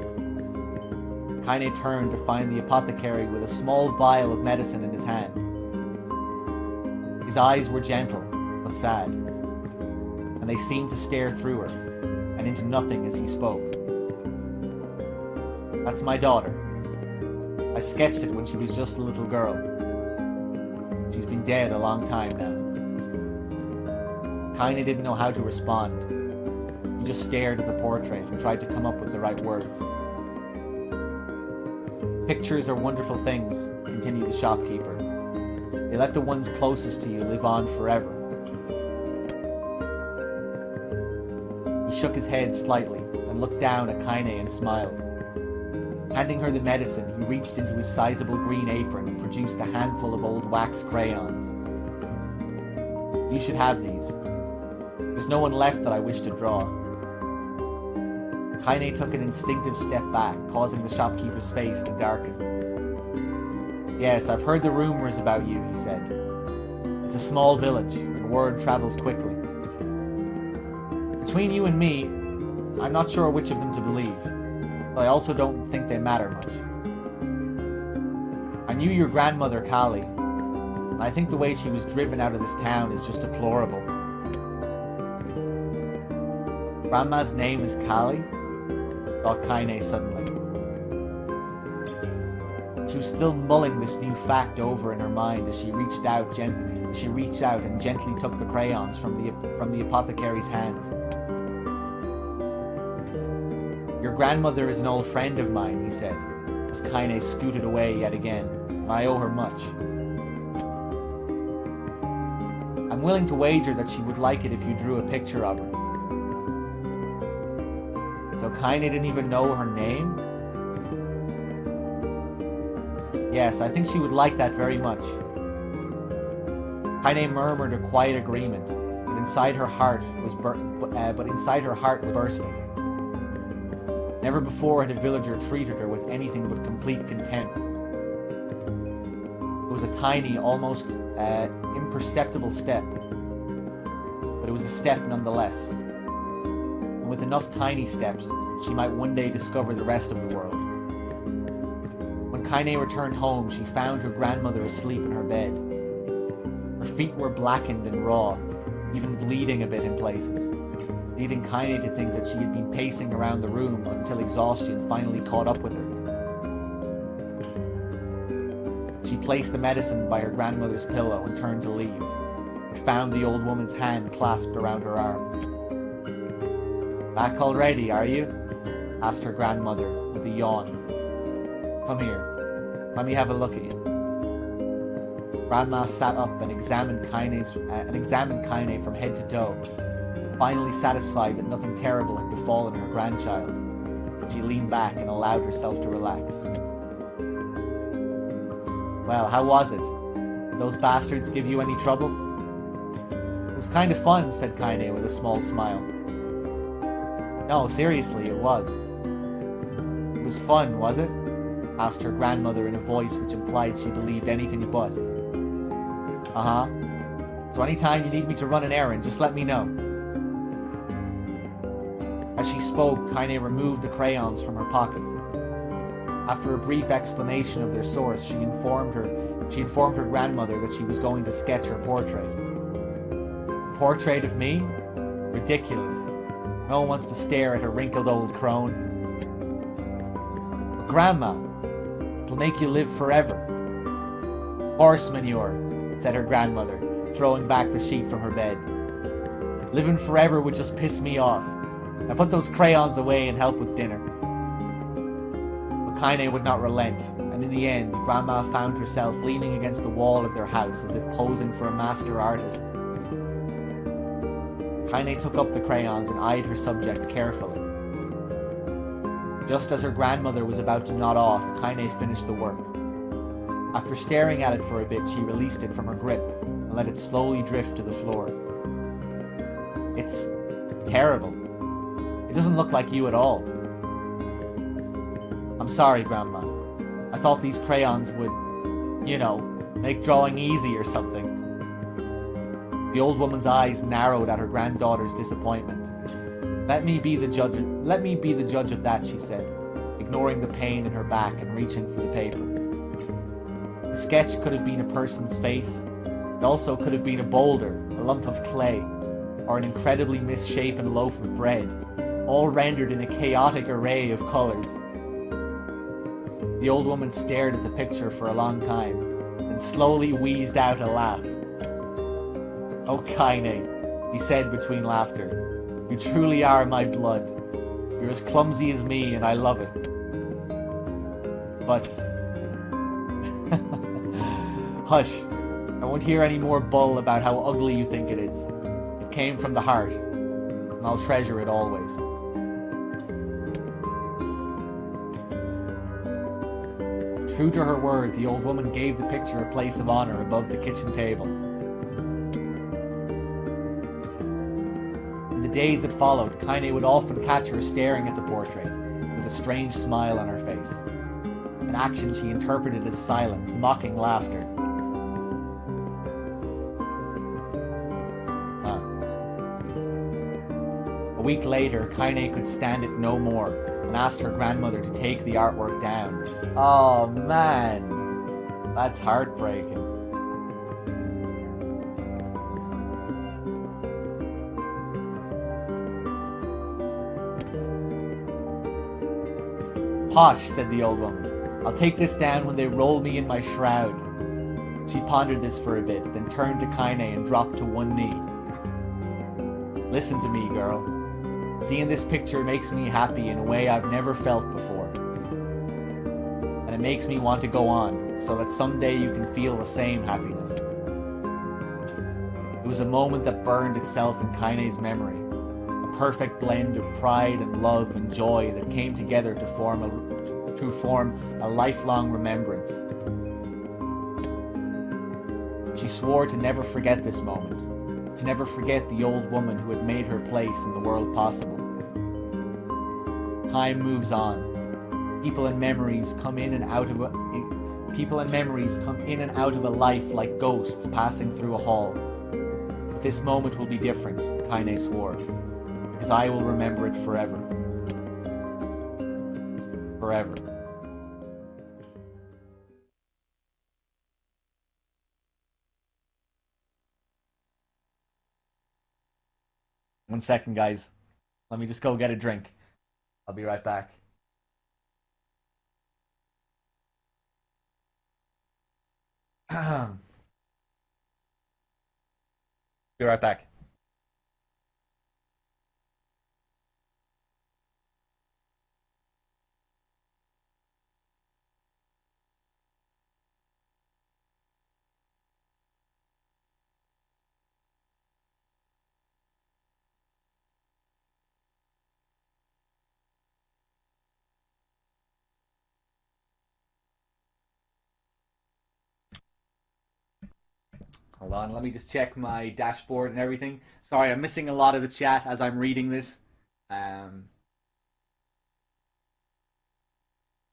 Kaine turned to find the apothecary with a small vial of medicine in his hand. His eyes were gentle, but sad, and they seemed to stare through her, and into nothing as he spoke. That's my daughter. I sketched it when she was just a little girl. She's been dead a long time now. Kaine didn't know how to respond. He just stared at the portrait and tried to come up with the right words. Pictures are wonderful things, continued the shopkeeper. They let the ones closest to you live on forever. He shook his head slightly and looked down at Kaine and smiled. Handing her the medicine, he reached into his sizable green apron and produced a handful of old wax crayons. You should have these. There's no one left that I wish to draw. Kaine took an instinctive step back, causing the shopkeeper's face to darken. Yes, I've heard the rumors about you, he said. It's a small village, and word travels quickly. Between you and me, I'm not sure which of them to believe, but I also don't think they matter much. I knew your grandmother, Kali, and I think the way she was driven out of this town is just deplorable. Grandma's name is Kali? Thought Kaine suddenly. She was still mulling this new fact over in her mind as she reached out and gently took the crayons from the apothecary's hands. Your grandmother is an old friend of mine, he said, as Kaine scooted away yet again, and I owe her much. I'm willing to wager that she would like it if you drew a picture of her. So Kaine didn't even know her name? Yes, I think she would like that very much. Kaine murmured a quiet agreement, but inside her heart was bursting. Never before had a villager treated her with anything but complete contempt. It was a tiny, almost imperceptible step, but it was a step nonetheless. And with enough tiny steps, she might one day discover the rest of the world. When Kaine returned home, she found her grandmother asleep in her bed. Her feet were blackened and raw, even bleeding a bit in places, leading Kaine to think that she had been pacing around the room until exhaustion finally caught up with her. She placed the medicine by her grandmother's pillow and turned to leave, but found the old woman's hand clasped around her arm. Back already, are you? Asked her grandmother with a yawn. Come here. Let me have a look at you. Grandma sat up and examined Kaine from head to toe. Finally satisfied that nothing terrible had befallen her grandchild, she leaned back and allowed herself to relax. Well, how was it? Did those bastards give you any trouble? It was kind of fun, said Kaine with a small smile. No, seriously, it was. It was fun, was it? Asked her grandmother in a voice which implied she believed anything but. Uh-huh. So anytime you need me to run an errand, just let me know. As she spoke, Kaine removed the crayons from her pocket. After a brief explanation of their source, she informed her grandmother that she was going to sketch her portrait. A portrait of me? Ridiculous. No one wants to stare at a wrinkled old crone. But Grandma, it'll make you live forever. Horse manure, said her grandmother, throwing back the sheet from her bed. Living forever would just piss me off. Now put those crayons away and help with dinner. But Kaine would not relent, and in the end, Grandma found herself leaning against the wall of their house as if posing for a master artist. Kaine took up the crayons and eyed her subject carefully. Just as her grandmother was about to nod off, Kaine finished the work. After staring at it for a bit, she released it from her grip and let it slowly drift to the floor. It's terrible. It doesn't look like you at all. I'm sorry, Grandma. I thought these crayons would, you know, make drawing easy or something. The old woman's eyes narrowed at her granddaughter's disappointment. Let me be the judge of that, she said, ignoring the pain in her back and reaching for the paper. The sketch could have been a person's face. It also could have been a boulder, a lump of clay, or an incredibly misshapen loaf of bread, all rendered in a chaotic array of colors. The old woman stared at the picture for a long time, and slowly wheezed out a laugh. "Oh, Kaine," he said between laughter, "you truly are my blood. You're as clumsy as me, and I love it. But..." "Hush. I won't hear any more bull about how ugly you think it is. It came from the heart, and I'll treasure it always." True to her word, the old woman gave the picture a place of honor above the kitchen table. In the days that followed, Kaine would often catch her staring at the portrait, with a strange smile on her face. An action she interpreted as silent, mocking laughter. A week later, Kaine could stand it no more, and asked her grandmother to take the artwork down. Oh man, that's heartbreaking. "Posh," said the old woman. "I'll take this down when they roll me in my shroud." She pondered this for a bit, then turned to Kaine and dropped to one knee. "Listen to me, girl. Seeing this picture makes me happy in a way I've never felt before. And it makes me want to go on, so that someday you can feel the same happiness." It was a moment that burned itself in Kaine's memory. A perfect blend of pride and love and joy that came together to form a lifelong remembrance. She swore to never forget this moment. To never forget the old woman who had made her place in the world possible. Time moves on. People and memories come in and out of a life like ghosts passing through a hall. But this moment will be different, Kaine swore, because I will remember it forever. Forever. One second, guys. Let me just go get a drink. I'll be right back. Be right back. Hold on, let me just check my dashboard and everything. Sorry, I'm missing a lot of the chat as I'm reading this.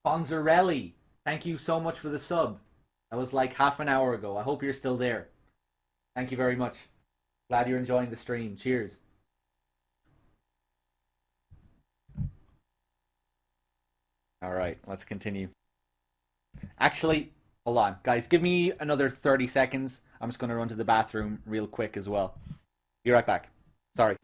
Bonzarelli, thank you so much for the sub. That was like half an hour ago. I hope you're still there. Thank you very much. Glad you're enjoying the stream. Cheers. Alright, let's continue. Actually, hold on. Guys, give me another 30 seconds. I'm just going to run to the bathroom real quick as well. Be right back. Sorry.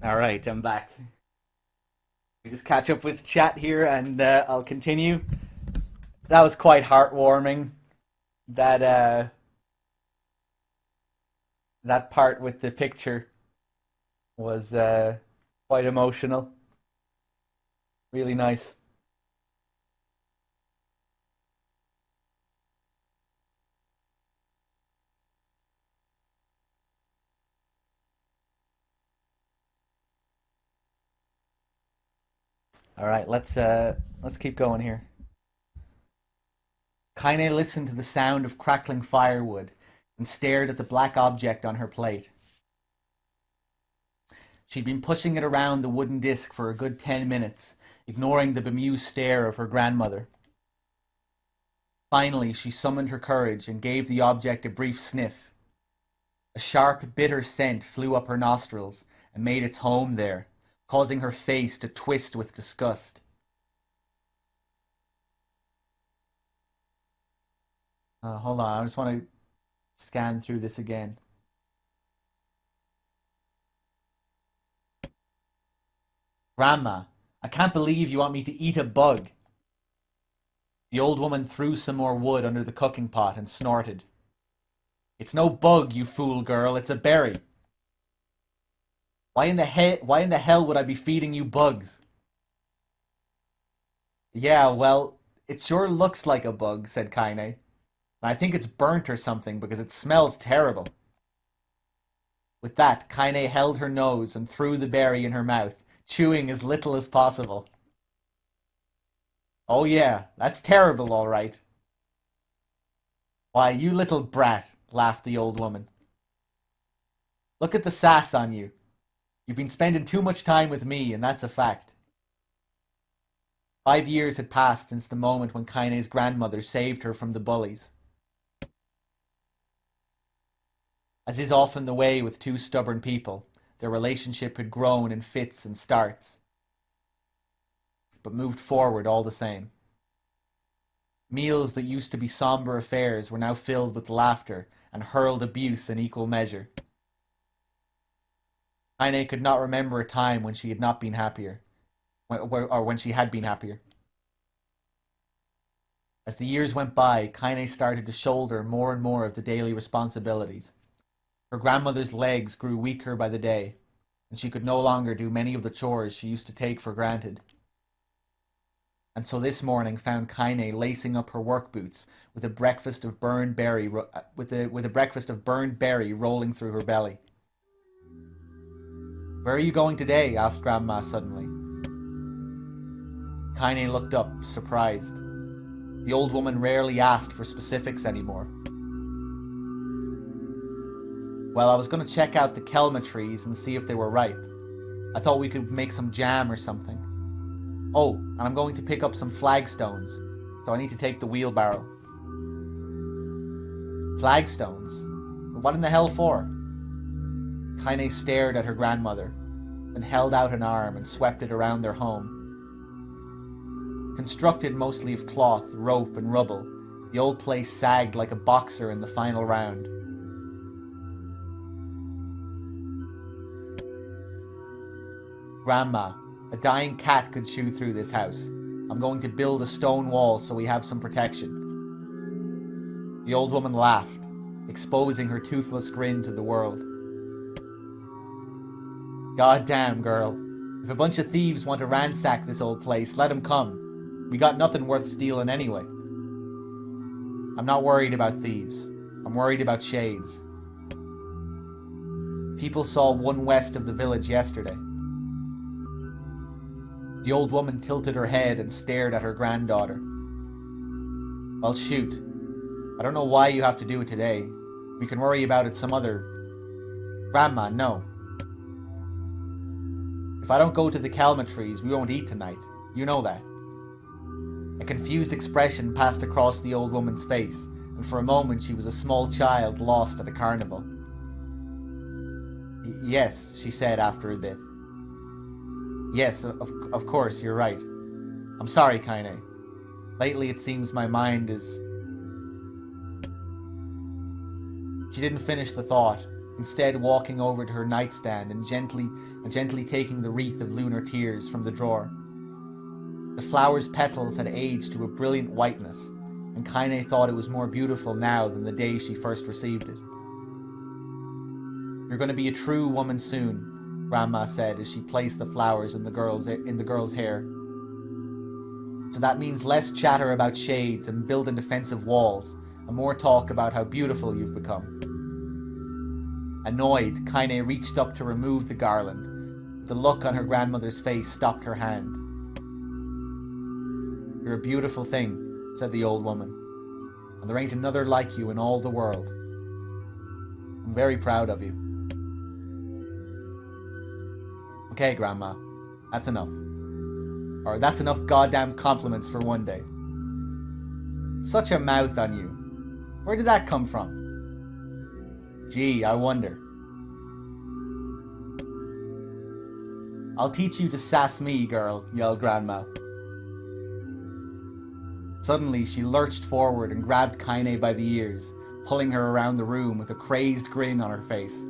Alright, I'm back. We just catch up with chat here and I'll continue. That was quite heartwarming. That that part with the picture was quite emotional. Really nice. All right, let's keep going here. Kaine listened to the sound of crackling firewood and stared at the black object on her plate. She'd been pushing it around the wooden disc for a good 10 minutes, ignoring the bemused stare of her grandmother. Finally, she summoned her courage and gave the object a brief sniff. A sharp, bitter scent flew up her nostrils and made its home there, causing her face to twist with disgust. Hold on, I just want to scan through this again. Grandma, I can't believe you want me to eat a bug. The old woman threw some more wood under the cooking pot and snorted. It's no bug, you fool girl, it's a berry. Why in the hell would I be feeding you bugs? Yeah, well, it sure looks like a bug, said Kaine. I think it's burnt or something because it smells terrible. With that, Kaine held her nose and threw the berry in her mouth, chewing as little as possible. Oh yeah, that's terrible, all right. Why, you little brat, laughed the old woman. Look at the sass on you. You've been spending too much time with me, and that's a fact. 5 years had passed since the moment when Kaine's grandmother saved her from the bullies. As is often the way with two stubborn people, their relationship had grown in fits and starts, but moved forward all the same. Meals that used to be somber affairs were now filled with laughter and hurled abuse in equal measure. Kaine could not remember a time when she had not been happier, or when she had been happier. As the years went by, Kaine started to shoulder more and more of the daily responsibilities. Her grandmother's legs grew weaker by the day, and she could no longer do many of the chores she used to take for granted. And so this morning found Kaine lacing up her work boots with a breakfast of burned berry rolling through her belly. Where are you going today? Asked Grandma suddenly. Kaine looked up, surprised. The old woman rarely asked for specifics anymore. Well, I was going to check out the kelma trees and see if they were ripe. I thought we could make some jam or something. Oh, and I'm going to pick up some flagstones, so I need to take the wheelbarrow. Flagstones? What in the hell for? Kaine stared at her grandmother, then held out an arm and swept it around their home. Constructed mostly of cloth, rope, and rubble, the old place sagged like a boxer in the final round. Grandma, a dying cat could chew through this house. I'm going to build a stone wall so we have some protection. The old woman laughed, exposing her toothless grin to the world. God damn, girl. If a bunch of thieves want to ransack this old place, let them come. We got nothing worth stealing anyway. I'm not worried about thieves. I'm worried about shades. People saw one west of the village yesterday. The old woman tilted her head and stared at her granddaughter. Well, shoot. I don't know why you have to do it today. We can worry about it some other... Grandma, no. If I don't go to the kelma trees, we won't eat tonight. You know that. A confused expression passed across the old woman's face, and for a moment she was a small child lost at a carnival. Yes, she said after a bit. Yes, of course, you're right. I'm sorry, Kaine. Lately it seems my mind is... She didn't finish the thought, instead walking over to her nightstand and gently taking the wreath of lunar tears from the drawer. The flower's petals had aged to a brilliant whiteness, and Kaine thought it was more beautiful now than the day she first received it. "You're going to be a true woman soon," Grandma said as she placed the flowers in the girl's hair. "So that means less chatter about shades and building defensive walls, and more talk about how beautiful you've become." Annoyed, Kaine reached up to remove the garland, but the look on her grandmother's face stopped her hand. "You're a beautiful thing," said the old woman, "and there ain't another like you in all the world. I'm very proud of you." "Okay, Grandma, that's enough. Or that's enough goddamn compliments for one day. Such a mouth on you. Where did that come from? Gee, I wonder." "I'll teach you to sass me, girl," yelled Grandma. Suddenly, she lurched forward and grabbed Kaine by the ears, pulling her around the room with a crazed grin on her face.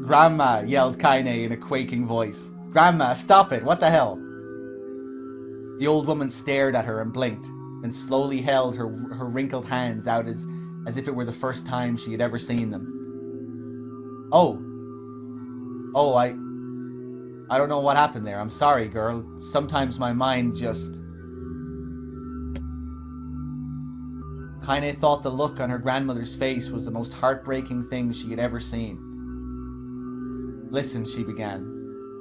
"Grandma," yelled Kaine in a quaking voice. "Grandma, stop it! What the hell?" The old woman stared at her and blinked, then slowly held her wrinkled hands out as if it were the first time she had ever seen them. Oh, I don't know what happened there. I'm sorry, girl. Sometimes my mind just..." Kaine thought the look on her grandmother's face was the most heartbreaking thing she had ever seen. "Listen," she began.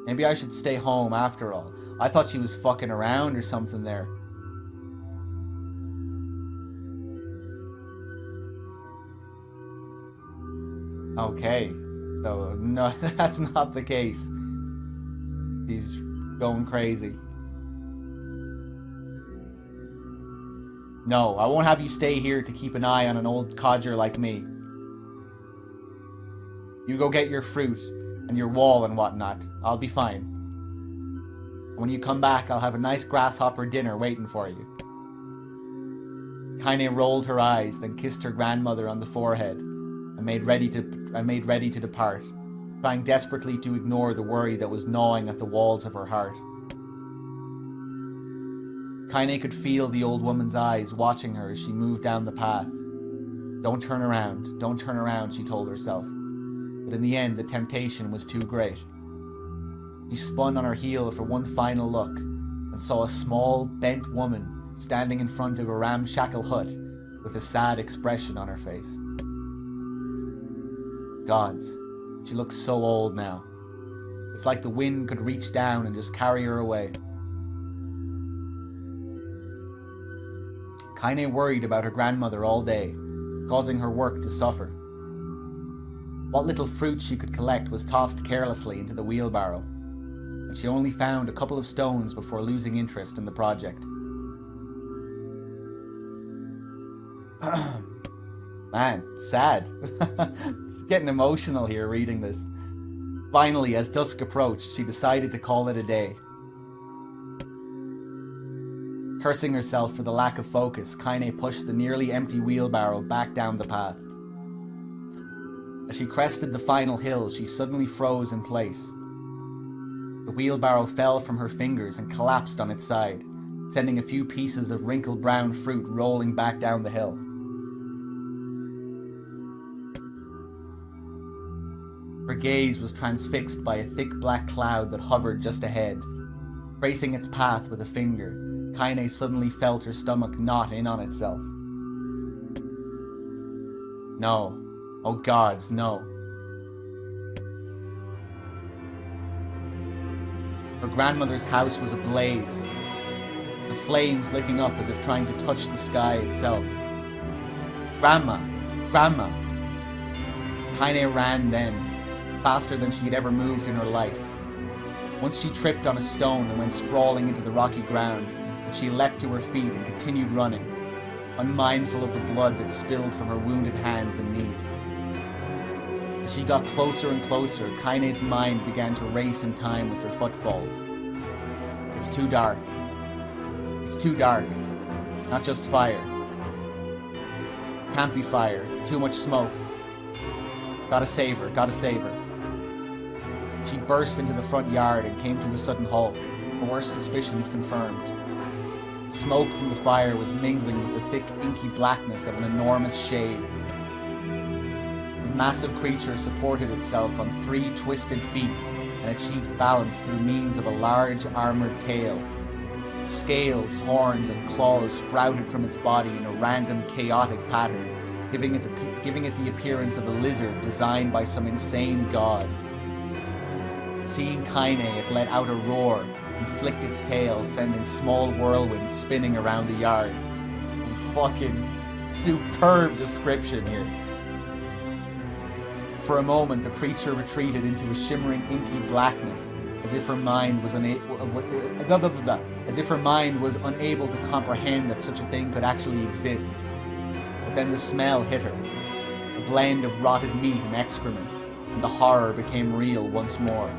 "Maybe I should stay home after all. I thought she was fucking around or something there." Okay. So, no, that's not the case. He's going crazy. "No, I won't have you stay here to keep an eye on an old codger like me. You go get your fruit and your wall and whatnot. I'll be fine. When you come back, I'll have a nice grasshopper dinner waiting for you." Kaine rolled her eyes, then kissed her grandmother on the forehead and made ready to depart, trying desperately to ignore the worry that was gnawing at the walls of her heart. Kaine could feel the old woman's eyes watching her as she moved down the path. Don't turn around, she told herself. But in the end, the temptation was too great. She spun on her heel for one final look and saw a small, bent woman standing in front of a ramshackle hut with a sad expression on her face. Gods, she looks so old now. It's like the wind could reach down and just carry her away. Kaine worried about her grandmother all day, causing her work to suffer. What little fruit she could collect was tossed carelessly into the wheelbarrow, and she only found a couple of stones before losing interest in the project. Man, sad. Getting emotional here reading this. Finally, as dusk approached, she decided to call it a day. Cursing herself for the lack of focus, Kaine pushed the nearly empty wheelbarrow back down the path. As she crested the final hill, she suddenly froze in place. The wheelbarrow fell from her fingers and collapsed on its side, sending a few pieces of wrinkled brown fruit rolling back down the hill. Her gaze was transfixed by a thick black cloud that hovered just ahead. Tracing its path with a finger, Kaine suddenly felt her stomach knot in on itself. No. Oh gods, no. Her grandmother's house was ablaze, the flames licking up as if trying to touch the sky itself. Grandma! Grandma! Kaine ran then, faster than she had ever moved in her life. Once she tripped on a stone and went sprawling into the rocky ground, and she leapt to her feet and continued running, unmindful of the blood that spilled from her wounded hands and knees. As she got closer and closer, Kaine's mind began to race in time with her footfall. It's too dark. It's too dark. Not just fire. Can't be fire. Too much smoke. Gotta save her. Gotta save her. She burst into the front yard and came to a sudden halt, her worst suspicions confirmed. Smoke from the fire was mingling with the thick, inky blackness of an enormous shade. The massive creature supported itself on 3 twisted feet and achieved balance through means of a large armored tail. Scales, horns, and claws sprouted from its body in a random, chaotic pattern, giving it the appearance of a lizard designed by some insane god. Seeing Kaine, it let out a roar and flicked its tail, sending small whirlwinds spinning around the yard. Fucking superb description here. For a moment, the creature retreated into a shimmering, inky blackness, as if her mind was unable to comprehend that such a thing could actually exist. But then the smell hit her, a blend of rotted meat and excrement, and the horror became real once more.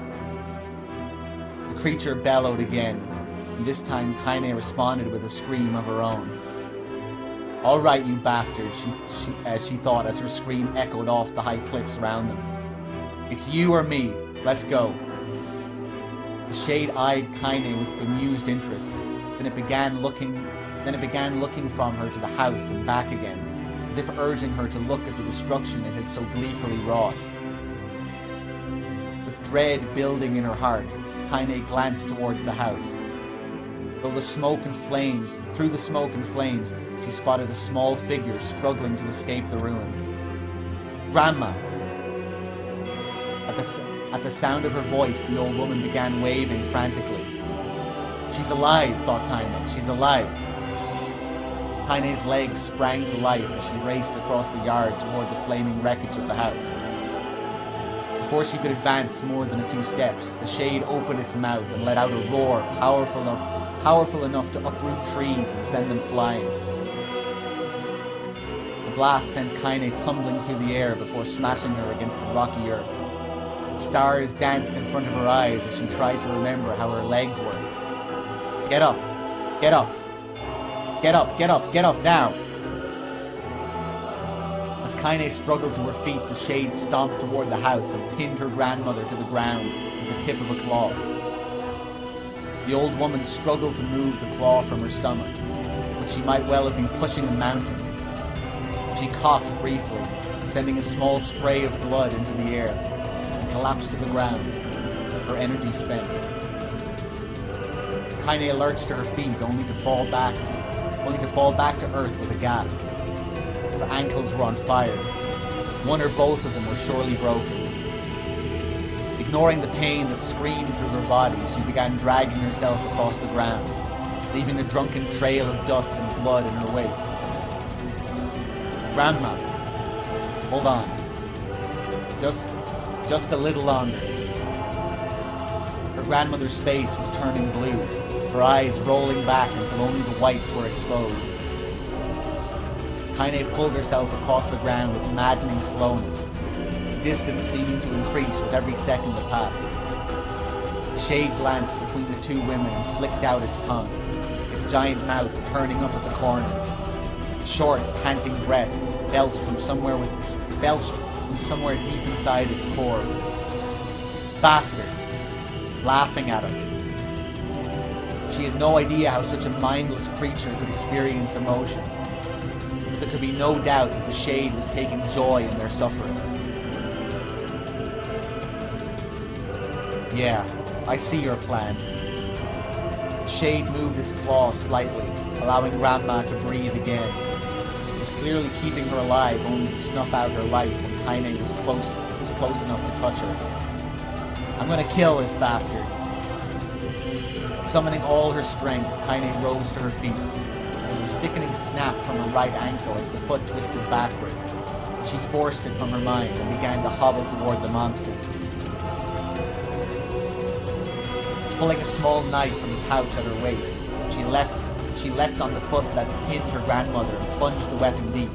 The creature bellowed again, and this time Kaine responded with a scream of her own. "All right, you bastard," she thought as her scream echoed off the high cliffs around them. "It's you or me. Let's go." The shade eyed Kaine with bemused interest. Then it began looking from her to the house and back again, as if urging her to look at the destruction it had so gleefully wrought. With dread building in her heart, Kaine glanced towards the house. Through the smoke and flames, she spotted a small figure struggling to escape the ruins. "Grandma!" At the sound of her voice, the old woman began waving frantically. "She's alive," thought Kaine. "She's alive." Kaine's legs sprang to life as she raced across the yard toward the flaming wreckage of the house. Before she could advance more than a few steps, the shade opened its mouth and let out a roar powerful enough to uproot trees and send them flying. The blast sent Kaine tumbling through the air before smashing her against the rocky earth. Stars danced in front of her eyes as she tried to remember how her legs worked. "Get up! Get up! Get up! Get up! Get up now!" As Kaine struggled to her feet, the shade stomped toward the house and pinned her grandmother to the ground with the tip of a claw. The old woman struggled to move the claw from her stomach, but she might well have been pushing a mountain. She coughed briefly, sending a small spray of blood into the air, and collapsed to the ground, her energy spent. Kaine lurched to her feet only to fall back to earth with a gasp. Her ankles were on fire. One or both of them were surely broken. Ignoring the pain that screamed through her body, she began dragging herself across the ground, leaving a drunken trail of dust and blood in her wake. "Grandma, hold on. Just a little longer." Her grandmother's face was turning blue, her eyes rolling back until only the whites were exposed. Kaine pulled herself across the ground with maddening slowness, the distance seeming to increase with every second that passed. The shade glanced between the two women and flicked out its tongue, its giant mouth turning up at the corners. Short, panting breath belched from somewhere deep inside its core. "Bastard! Laughing at us." She had no idea how such a mindless creature could experience emotion, but there could be no doubt that the shade was taking joy in their suffering. "Yeah, I see your plan." The shade moved its claw slightly, allowing Grandma to breathe again. It was clearly keeping her alive only to snuff out her life when Kaine was close enough to touch her. "I'm gonna kill this bastard." Summoning all her strength, Kaine rose to her feet. There was a sickening snap from her right ankle as the foot twisted backward. She forced it from her mind and began to hobble toward the monster. Pulling a small knife from the pouch at her waist, she leapt on the foot that pinned her grandmother and plunged the weapon deep.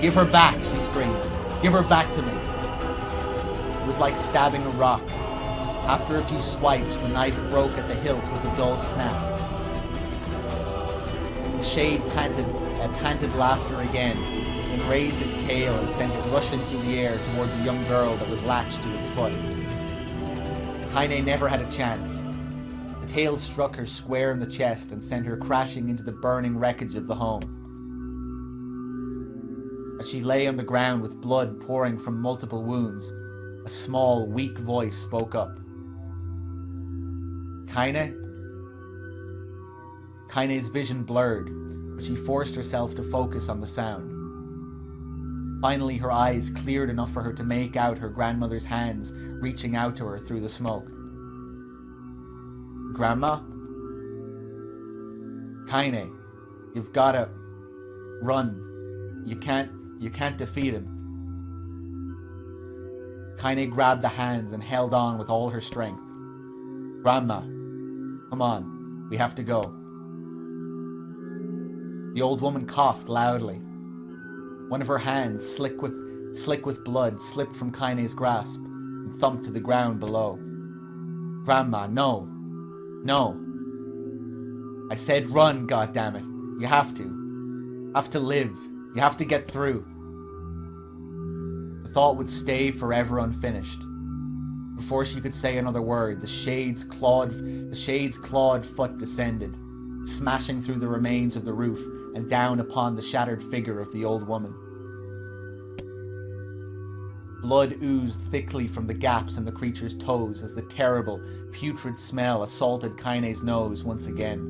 "Give her back!" she screamed. "Give her back to me!" It was like stabbing a rock. After a few swipes, the knife broke at the hilt with a dull snap. The shade panted laughter again, then raised its tail and sent it rushing through the air toward the young girl that was latched to its foot. Kaine never had a chance. The tail struck her square in the chest and sent her crashing into the burning wreckage of the home. As she lay on the ground with blood pouring from multiple wounds, a small, weak voice spoke up. Kaine? Kaine's vision blurred, but she forced herself to focus on the sound. Finally, her eyes cleared enough for her to make out her grandmother's hands reaching out to her through the smoke. Grandma? Kaine, you've gotta run. You can't defeat him. Kaine grabbed the hands and held on with all her strength. Grandma, come on, we have to go. The old woman coughed loudly. One of her hands, slick with blood, slipped from Kaine's grasp and thumped to the ground below. Grandma, no. No. I said run, goddammit. You have to. Have to live. You have to get through. The thought would stay forever unfinished. Before she could say another word, the shade's clawed foot descended, smashing through the remains of the roof and down upon the shattered figure of the old woman. Blood oozed thickly from the gaps in the creature's toes as the terrible, putrid smell assaulted Kaine's nose once again.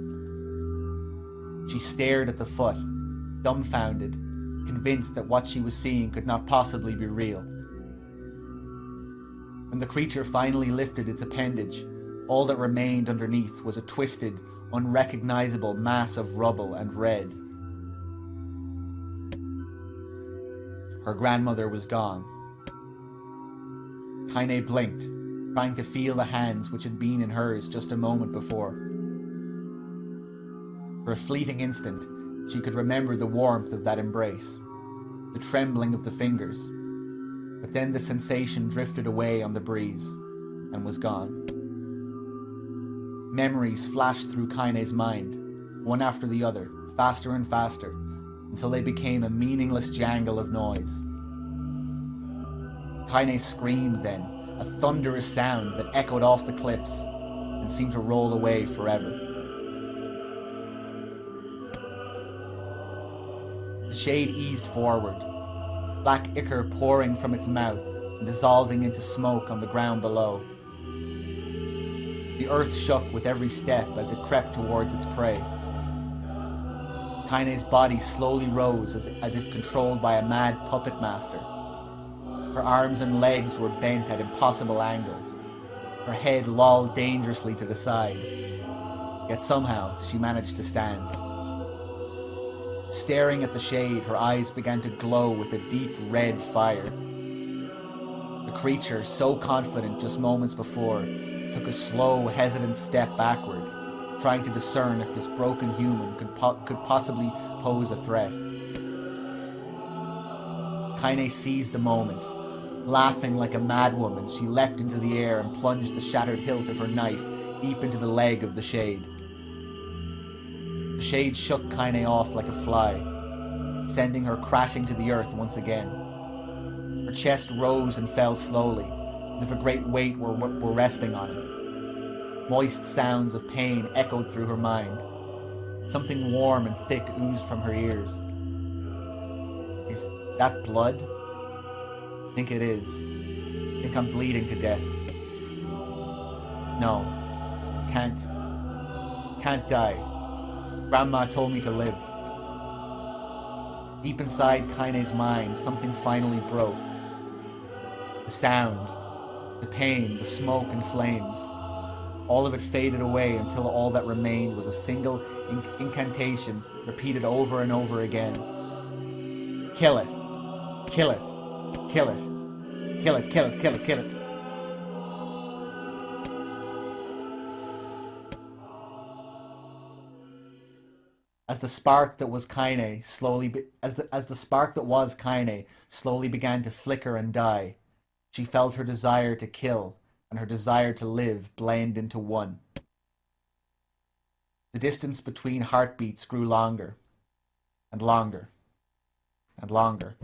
She stared at the foot, dumbfounded, convinced that what she was seeing could not possibly be real. When the creature finally lifted its appendage, all that remained underneath was a twisted, unrecognizable mass of rubble and red. Her grandmother was gone. Kaine blinked, trying to feel the hands which had been in hers just a moment before. For a fleeting instant, she could remember the warmth of that embrace, the trembling of the fingers, but then the sensation drifted away on the breeze and was gone. Memories flashed through Kaine's mind, one after the other, faster and faster, until they became a meaningless jangle of noise. Kaine screamed then, a thunderous sound that echoed off the cliffs and seemed to roll away forever. The shade eased forward, black ichor pouring from its mouth and dissolving into smoke on the ground below. The earth shook with every step as it crept towards its prey. Kaine's body slowly rose as if controlled by a mad puppet master. Her arms and legs were bent at impossible angles. Her head lolled dangerously to the side. Yet somehow she managed to stand. Staring at the shade, her eyes began to glow with a deep red fire. The creature, so confident just moments before, took a slow, hesitant step backward, trying to discern if this broken human could possibly pose a threat. Kaine seized the moment. Laughing like a madwoman, she leapt into the air and plunged the shattered hilt of her knife deep into the leg of the shade. The shade shook Kaine off like a fly, sending her crashing to the earth once again. Her chest rose and fell slowly, as if a great weight were resting on it. Moist sounds of pain echoed through her mind. Something warm and thick oozed from her ears. Is that blood? I think it is. I think I'm bleeding to death. No. Can't die. Grandma told me to live. Deep inside Kaine's mind, something finally broke. The sound, the pain, the smoke and flames. All of it faded away until all that remained was a single incantation repeated over and over again. Kill it. Kill it. Kill it. Kill it, kill it, kill it, kill it. As the spark that was Kaine slowly began to flicker and die, she felt her desire to kill and her desire to live blend into one. The distance between heartbeats grew longer and longer. and longer.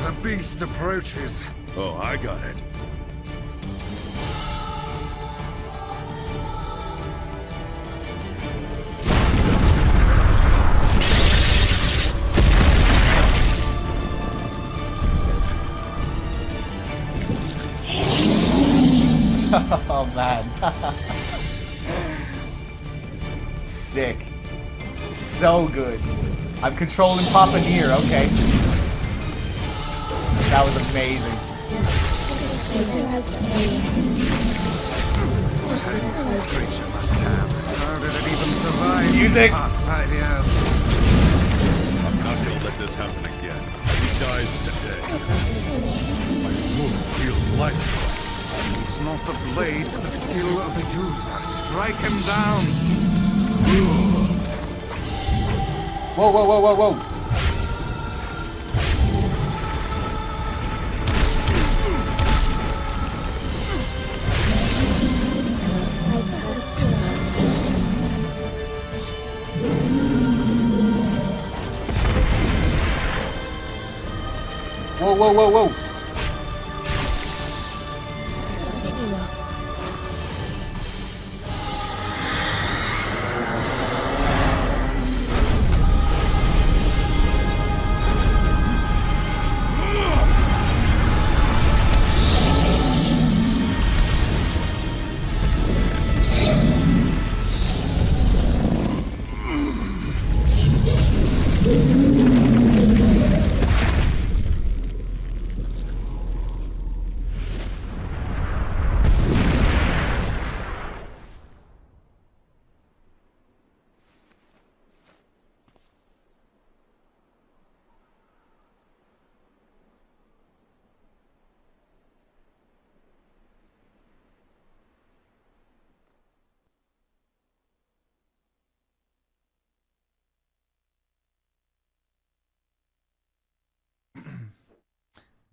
The beast approaches. Oh, I got it. Oh man. Sick. So good. I'm controlling Papa Nier, okay. That was amazing. What an this creature must have. How did it even survive Music. these past 5 years? I'm not gonna let this happen again. He dies today. My sword feels light. It's not the blade, but the skill of the user. Strike him down! Whoa, whoa, whoa, whoa, whoa. Whoa, whoa, whoa, whoa.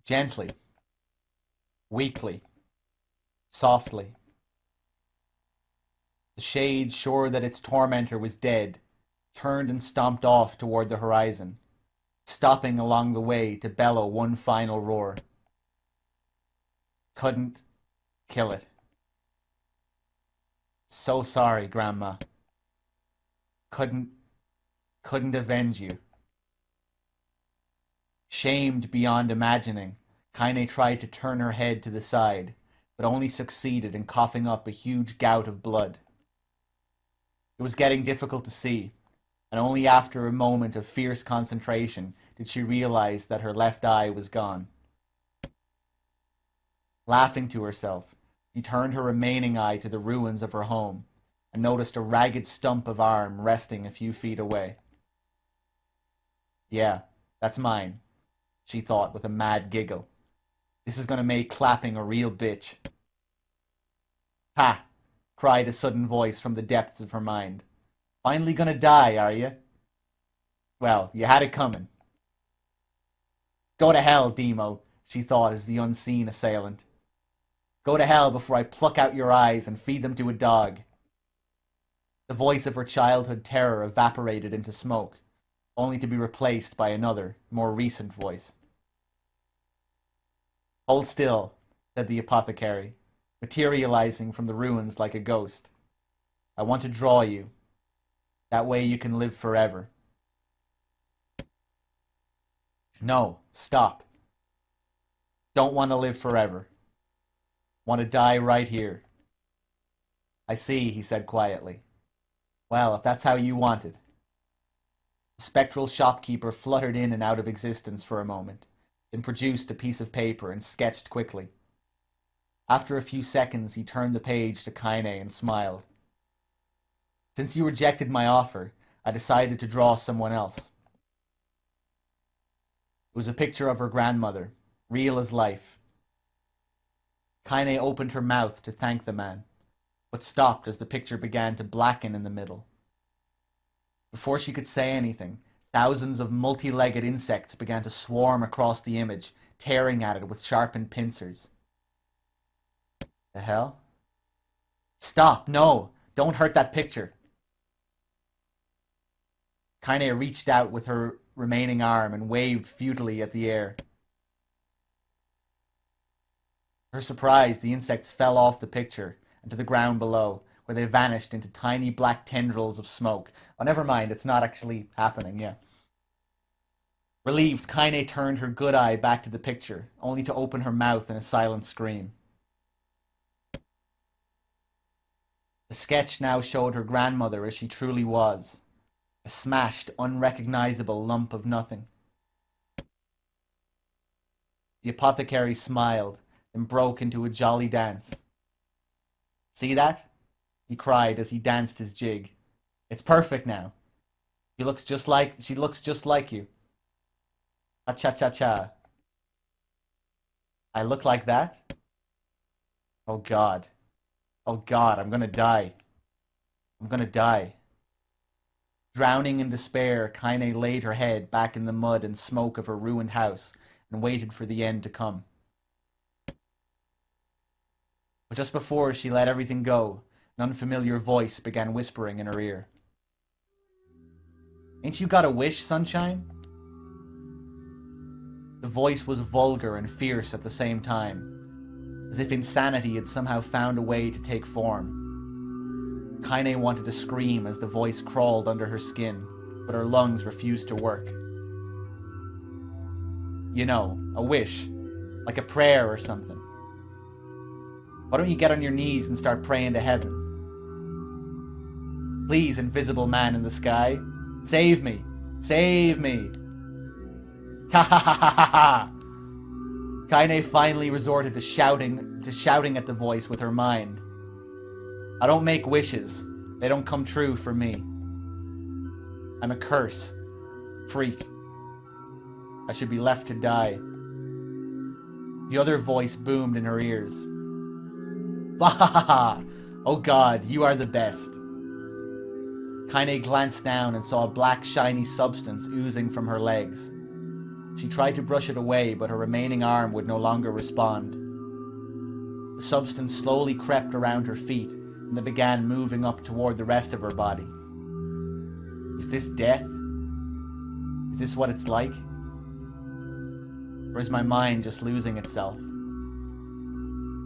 Gently, weakly, softly. The shade, sure that its tormentor was dead, turned and stomped off toward the horizon, stopping along the way to bellow one final roar. Couldn't kill it. So sorry, Grandma. Couldn't avenge you. Shamed beyond imagining, Kaine tried to turn her head to the side, but only succeeded in coughing up a huge gout of blood. It was getting difficult to see, and only after a moment of fierce concentration did she realize that her left eye was gone. Laughing to herself, she turned her remaining eye to the ruins of her home and noticed a ragged stump of arm resting a few feet away. Yeah, that's mine, she thought with a mad giggle. This is going to make clapping a real bitch. Ha! Cried a sudden voice from the depths of her mind. Finally gonna die, are you? Well, you had it coming. Go to hell, Demo, she thought as the unseen assailant. Go to hell before I pluck out your eyes and feed them to a dog. The voice of her childhood terror evaporated into smoke, only to be replaced by another, more recent voice. Hold still, said the apothecary, materializing from the ruins like a ghost. I want to draw you. That way you can live forever. No, stop. Don't want to live forever. Want to die right here. I see, he said quietly. Well, if that's how you want it. The spectral shopkeeper fluttered in and out of existence for a moment, then produced a piece of paper and sketched quickly. After a few seconds, he turned the page to Kaine and smiled. Since you rejected my offer, I decided to draw someone else. It was a picture of her grandmother, real as life. Kaine opened her mouth to thank the man, but stopped as the picture began to blacken in the middle. Before she could say anything, thousands of multi-legged insects began to swarm across the image, tearing at it with sharpened pincers. The hell? Stop! No! Don't hurt that picture! Kaine reached out with her remaining arm and waved futilely at the air. To her surprise, the insects fell off the picture and to the ground below, where they vanished into tiny black tendrils of smoke. Oh, never mind, it's not actually happening, yeah. Relieved, Kaine turned her good eye back to the picture, only to open her mouth in a silent scream. The sketch now showed her grandmother as she truly was, a smashed, unrecognizable lump of nothing. The apothecary smiled, then broke into a jolly dance. See that? He cried as he danced his jig. It's perfect now. She looks just like you. Cha-cha-cha-cha. I look like that? Oh God. Oh God, I'm gonna die. I'm gonna die. Drowning in despair, Kaine laid her head back in the mud and smoke of her ruined house and waited for the end to come. But just before she let everything go, an unfamiliar voice began whispering in her ear. Ain't you got a wish, sunshine? The voice was vulgar and fierce at the same time, as if insanity had somehow found a way to take form. Kaine wanted to scream as the voice crawled under her skin, but her lungs refused to work. You know, a wish, like a prayer or something. Why don't you get on your knees and start praying to heaven? Please, invisible man in the sky, save me! Save me! Ha ha ha ha ha! Kaine finally resorted to shouting at the voice with her mind. I don't make wishes. They don't come true for me. I'm a curse. Freak. I should be left to die. The other voice boomed in her ears. Bah! Oh God, you are the best. Kaine glanced down and saw a black shiny substance oozing from her legs. She tried to brush it away, but her remaining arm would no longer respond. The substance slowly crept around her feet, and then began moving up toward the rest of her body. Is this death? Is this what it's like? Or is my mind just losing itself?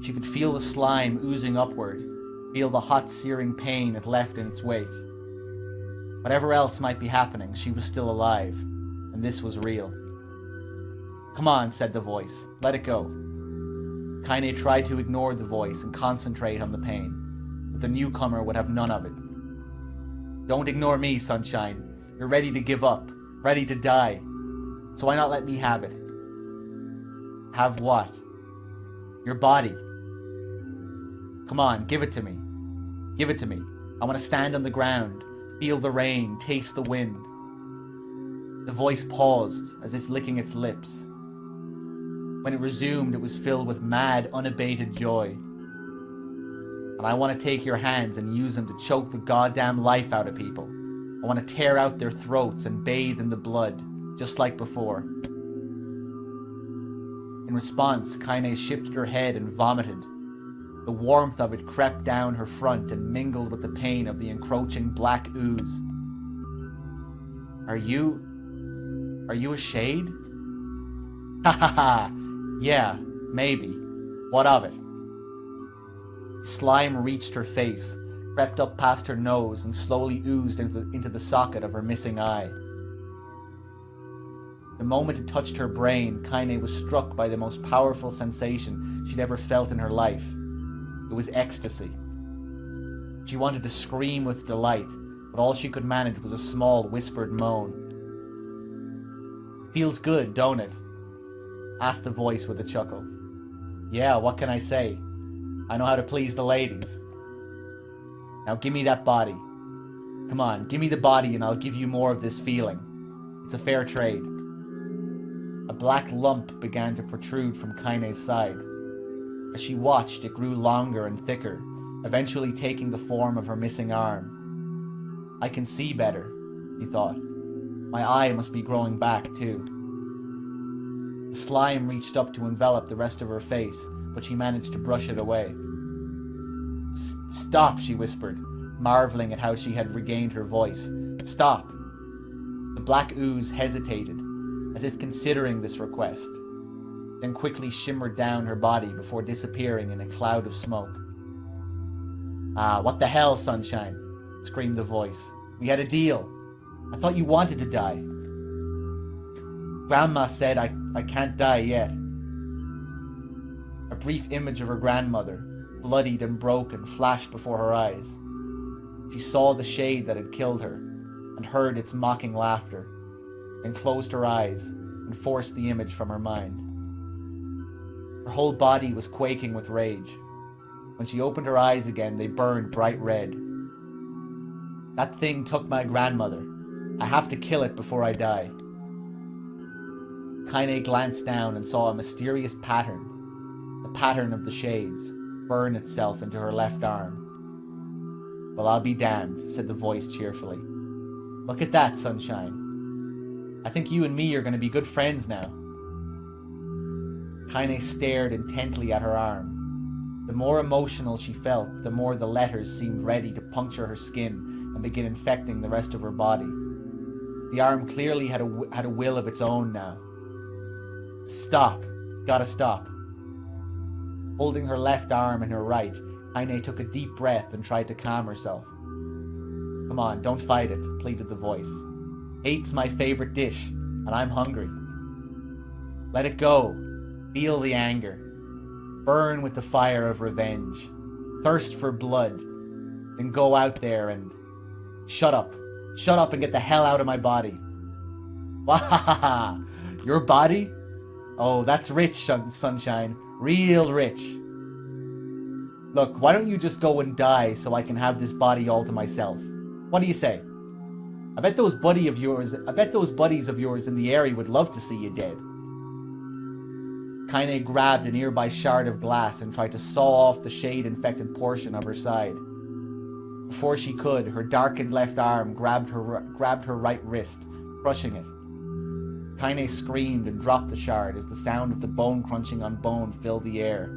She could feel the slime oozing upward, feel the hot, searing pain it left in its wake. Whatever else might be happening, she was still alive, and this was real. Come on, said the voice. Let it go. Kaine tried to ignore the voice and concentrate on the pain, but the newcomer would have none of it. Don't ignore me, sunshine. You're ready to give up, ready to die. So why not let me have it? Have what? Your body. Come on, give it to me. Give it to me. I want to stand on the ground, feel the rain, taste the wind. The voice paused, as if licking its lips. When it resumed, it was filled with mad, unabated joy. And I want to take your hands and use them to choke the goddamn life out of people. I want to tear out their throats and bathe in the blood, just like before. In response, Kaine shifted her head and vomited. The warmth of it crept down her front and mingled with the pain of the encroaching black ooze. Are you a shade? Ha ha ha! Yeah, maybe. What of it? Slime reached her face, crept up past her nose, and slowly oozed into the socket of her missing eye. The moment it touched her brain, Kaine was struck by the most powerful sensation she'd ever felt in her life. It was ecstasy. She wanted to scream with delight, but all she could manage was a small, whispered moan. Feels good, don't it? Asked the voice with a chuckle. Yeah, what can I say? I know how to please the ladies. Now give me that body. Come on, give me the body and I'll give you more of this feeling. It's a fair trade. A black lump began to protrude from Kaine's side. As she watched, it grew longer and thicker, eventually taking the form of her missing arm. I can see better, he thought. My eye must be growing back, too. The slime reached up to envelop the rest of her face, but she managed to brush it away. Stop, she whispered, marveling at how she had regained her voice. Stop. The black ooze hesitated, as if considering this request, then quickly shimmered down her body before disappearing in a cloud of smoke. Ah, what the hell, Sunshine? Screamed the voice. We had a deal. I thought you wanted to die. Grandma said I can't die yet. A brief image of her grandmother, bloodied and broken, flashed before her eyes. She saw the shade that had killed her, and heard its mocking laughter, then closed her eyes and forced the image from her mind. Her whole body was quaking with rage. When she opened her eyes again, they burned bright red. That thing took my grandmother. I have to kill it before I die. Kaine glanced down and saw a mysterious pattern, the pattern of the shades, burn itself into her left arm. Well, I'll be damned, said the voice cheerfully. Look at that, Sunshine. I think you and me are going to be good friends now. Kaine stared intently at her arm. The more emotional she felt, the more the letters seemed ready to puncture her skin and begin infecting the rest of her body. The arm clearly had a will of its own now. Stop. Gotta stop. Holding her left arm in her right, Kaine took a deep breath and tried to calm herself. Come on, don't fight it, pleaded the voice. Hate's my favorite dish, and I'm hungry. Let it go. Feel the anger. Burn with the fire of revenge. Thirst for blood. Then go out there and... Shut up. Shut up and get the hell out of my body. Wahahaha. Your body? Oh, that's rich, Sunshine. Real rich. Look, why don't you just go and die so I can have this body all to myself? What do you say? I bet those buddies of yours in the area would love to see you dead. Kaine grabbed a nearby shard of glass and tried to saw off the shade-infected portion of her side. Before she could, her darkened left arm grabbed her right wrist, crushing it. Kaine screamed and dropped the shard as the sound of the bone crunching on bone filled the air.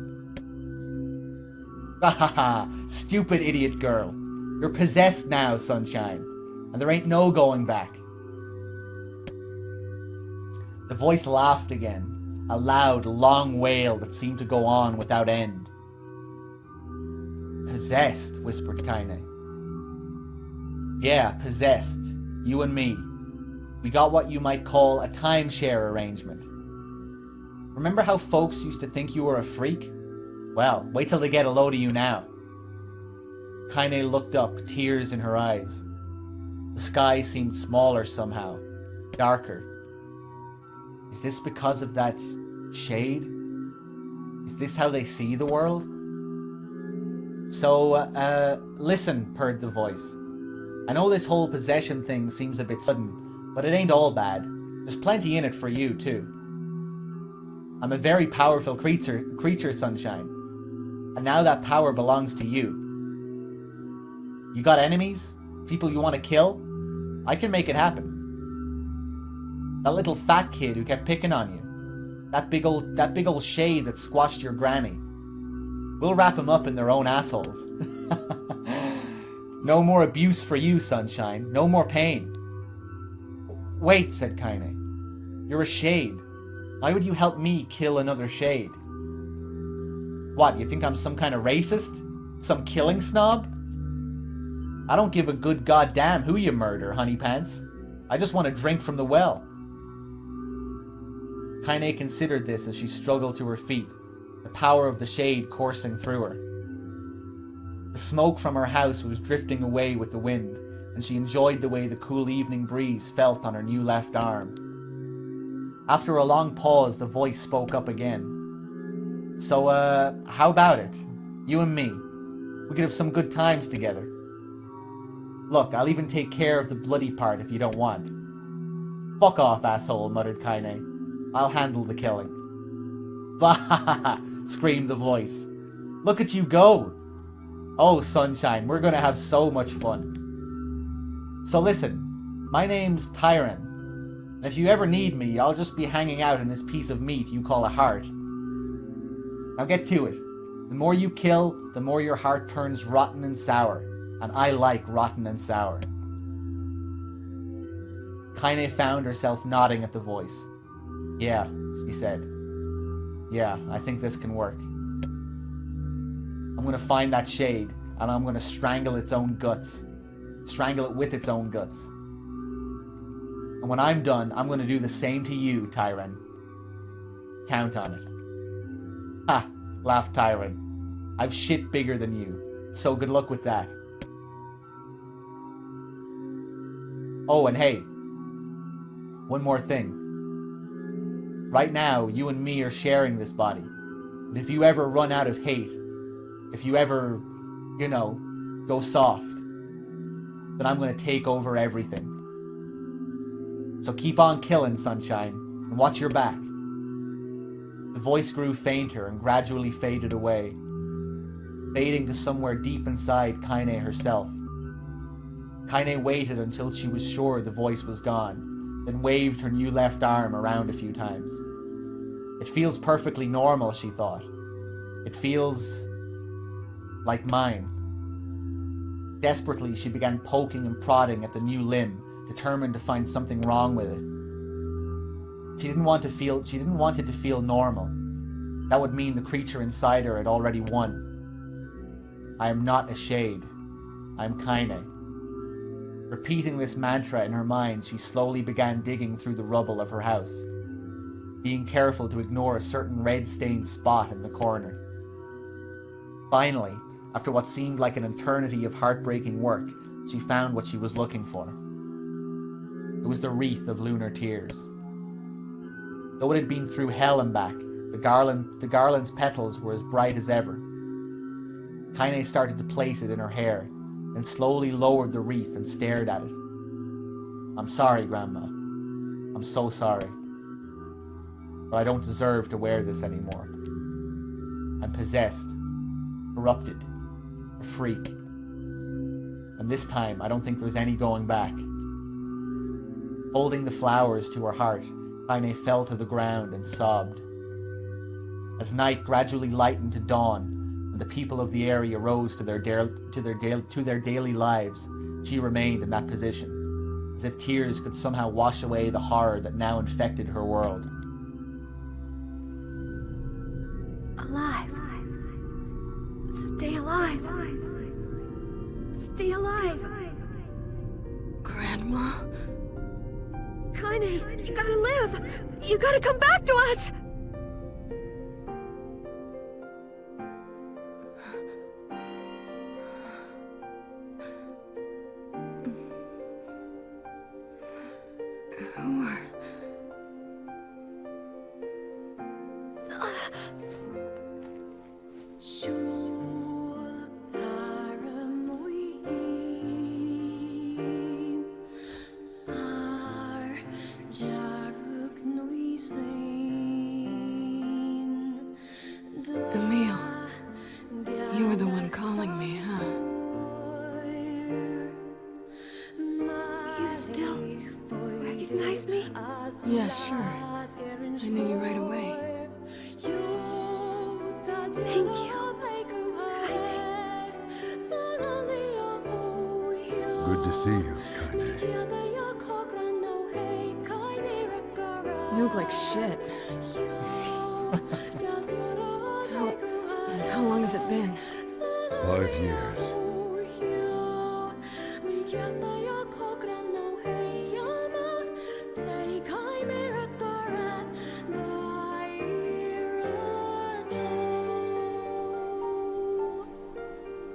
Ha ha ha! Stupid idiot girl! You're possessed now, Sunshine, and there ain't no going back. The voice laughed again, a loud, long wail that seemed to go on without end. Possessed, whispered Kaine. Yeah, possessed. You and me. We got what you might call a timeshare arrangement. Remember how folks used to think you were a freak? Well, wait till they get a load of you now. Kaine looked up, tears in her eyes. The sky seemed smaller somehow, darker. Is this because of that shade? Is this how they see the world? So, listen, purred the voice. I know this whole possession thing seems a bit sudden, but it ain't all bad. There's plenty in it for you, too. I'm a very powerful creature, Sunshine. And now that power belongs to you. You got enemies? People you want to kill? I can make it happen. That little fat kid who kept picking on you. That big old shade that squashed your granny. We'll wrap him up in their own assholes. No more abuse for you, Sunshine. No more pain. Wait, said Kaine. You're a shade. Why would you help me kill another shade? What, you think I'm some kind of racist? Some killing snob? I don't give a good goddamn who you murder, honey pants. I just want to drink from the well. Kaine considered this as she struggled to her feet, the power of the shade coursing through her. The smoke from her house was drifting away with the wind, and she enjoyed the way the cool evening breeze felt on her new left arm. After a long pause, the voice spoke up again. So, how about it? You and me. We could have some good times together. Look, I'll even take care of the bloody part if you don't want. Fuck off, asshole, muttered Kaine. I'll handle the killing. Bah! Screamed the voice. Look at you go! Oh, sunshine, we're gonna have so much fun. So listen, my name's Tyron. And if you ever need me, I'll just be hanging out in this piece of meat you call a heart. Now get to it. The more you kill, the more your heart turns rotten and sour. And I like rotten and sour. Kaine found herself nodding at the voice. Yeah, she said. Yeah, I think this can work. I'm gonna find that shade, and I'm gonna strangle its own guts. Strangle it with its own guts. And when I'm done, I'm gonna do the same to you, Tyron. Count on it. Ha! Laughed Tyron. I've shit bigger than you, so good luck with that. Oh, and hey, one more thing. Right now, you and me are sharing this body. And if you ever run out of hate, if you ever, you know, go soft, then I'm gonna take over everything. So keep on killing, sunshine, and watch your back. The voice grew fainter and gradually faded away, fading to somewhere deep inside Kaine herself. Kaine waited until she was sure the voice was gone, then waved her new left arm around a few times. It feels perfectly normal, she thought. It feels like mine. Desperately, she began poking and prodding at the new limb, determined to find something wrong with it. She didn't want it to feel normal. That would mean the creature inside her had already won. I am not a shade. I am Kaine. Repeating this mantra in her mind, she slowly began digging through the rubble of her house, being careful to ignore a certain red-stained spot in the corner. Finally, after what seemed like an eternity of heartbreaking work, she found what she was looking for. It was the wreath of lunar tears. Though it had been through hell and back, the garland's petals were as bright as ever. Kaine started to place it in her hair, and slowly lowered the wreath and stared at it. I'm sorry, Grandma. I'm so sorry. But I don't deserve to wear this anymore. I'm possessed, corrupted, a freak. And this time, I don't think there's any going back. Holding the flowers to her heart, Kaine fell to the ground and sobbed. As night gradually lightened to dawn, and the people of the area rose to their daily lives, she remained in that position, as if tears could somehow wash away the horror that now infected her world. Alive. Stay alive. Stay alive. Grandma? Kaine, you gotta live. You gotta come back to us. Who are... Emil, you were the one calling me, huh? You still recognize me? Yeah, sure. I knew you right away. Thank you. Good to see you, Kaine. You look like shit. How long has it been? 5 years.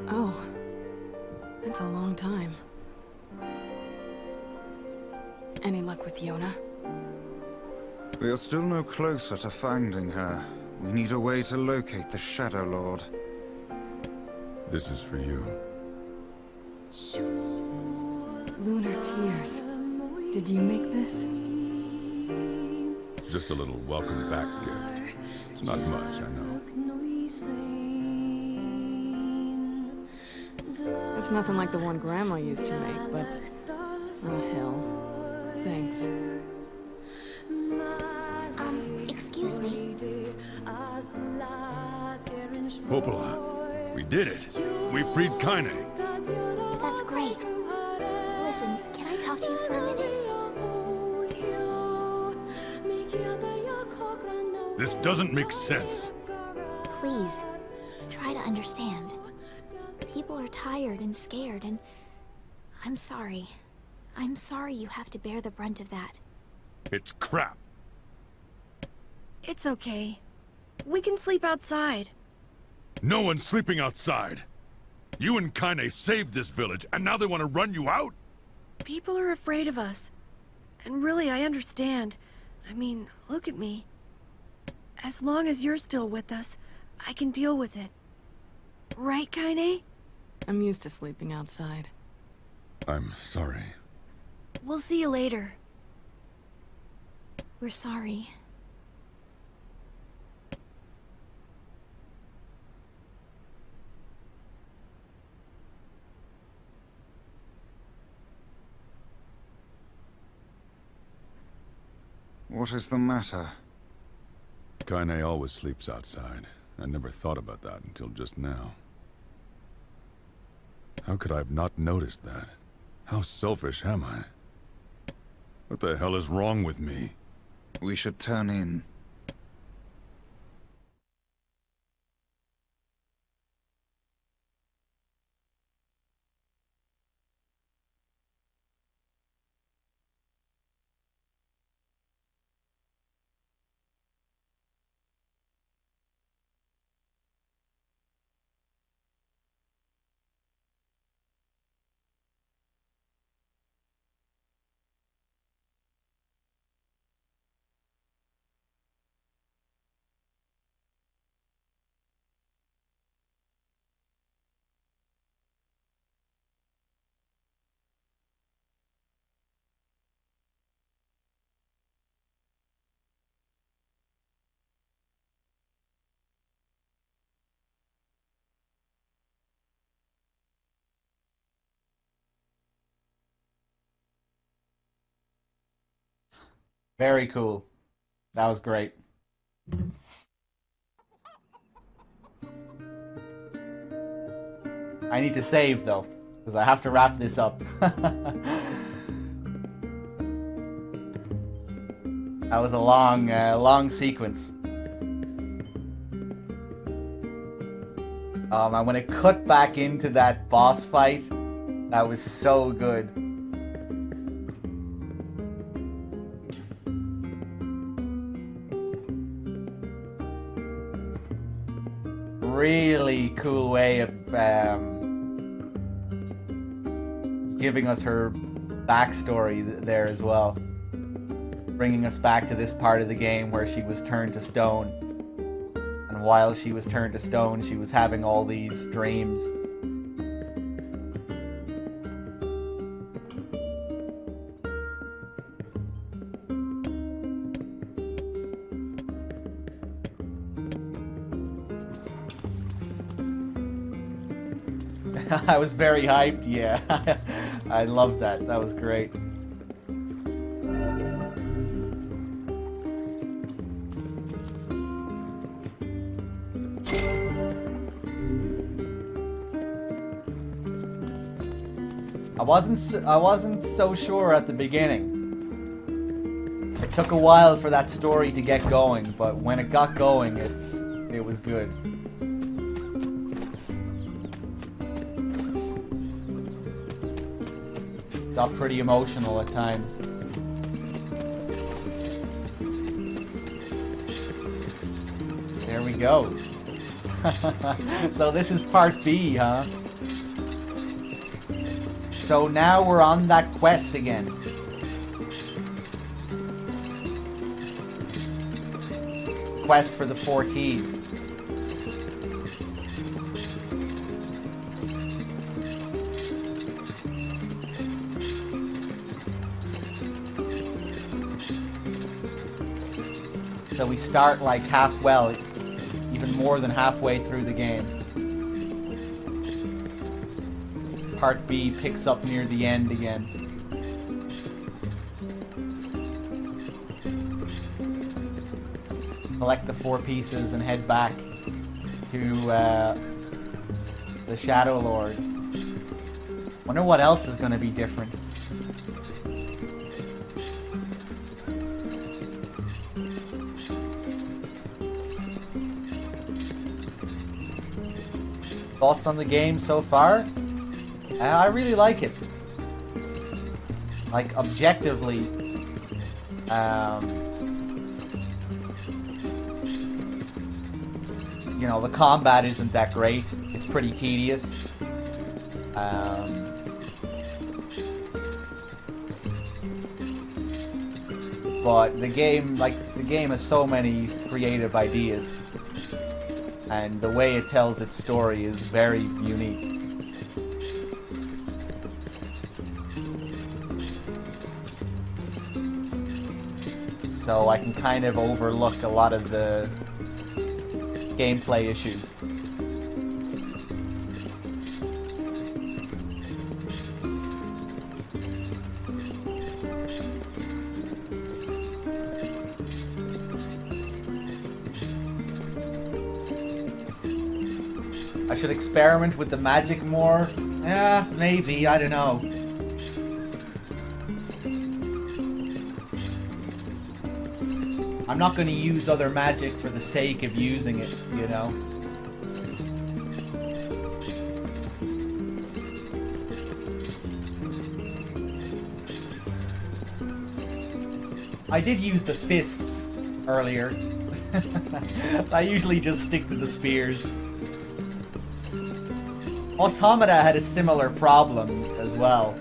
Oh, that's a long time. Any luck with Yona? We are still no closer to finding her. We need a way to locate the Shadow Lord. This is for you. Lunar tears. Did you make this? It's just a little welcome back gift. It's not much, I know. It's nothing like the one Grandma used to make, but... Oh, hell. Thanks. Excuse me. Popola, we did it. We freed Kaine. That's great. Listen, can I talk to you for a minute? This doesn't make sense. Please, try to understand. People are tired and scared, and I'm sorry. I'm sorry you have to bear the brunt of that. It's crap. It's okay. We can sleep outside. No one's sleeping outside. You and Kaine saved this village, and now they want to run you out? People are afraid of us. And really, I understand. I mean, look at me. As long as you're still with us, I can deal with it. Right, Kaine? I'm used to sleeping outside. I'm sorry. We'll see you later. We're sorry. What is the matter? Kaine always sleeps outside. I never thought about that until just now. How could I have not noticed that? How selfish am I? What the hell is wrong with me? We should turn in. Very cool. That was great. I need to save though, because I have to wrap this up. That was a long sequence. And when it cut back into that boss fight, that was so good. Really cool way of giving us her backstory there as well. Bringing us back to this part of the game where she was turned to stone. And while she was turned to stone, she was having all these dreams. I was very hyped, yeah. I loved that. That was great. I wasn't so sure at the beginning. It took a while for that story to get going, but when it got going, it was good. Got pretty emotional at times. There we go. So this is part B, huh? So now we're on that quest again. Quest for the 4 keys. So we start like even more than halfway through the game. part B picks up near the end again. Collect the 4 pieces and head back to the Shadow Lord. Wonder what else is going to be different. Thoughts on the game so far? I really like it. Like, objectively, you know, the combat isn't that great. It's pretty tedious. But the game has so many creative ideas. And the way it tells its story is very unique. So I can kind of overlook a lot of the gameplay issues. I should experiment with the magic more. Yeah, maybe, I don't know. I'm not going to use other magic for the sake of using it, you know? I did use the fists earlier. I usually just stick to the spears. Automata had a similar problem as well.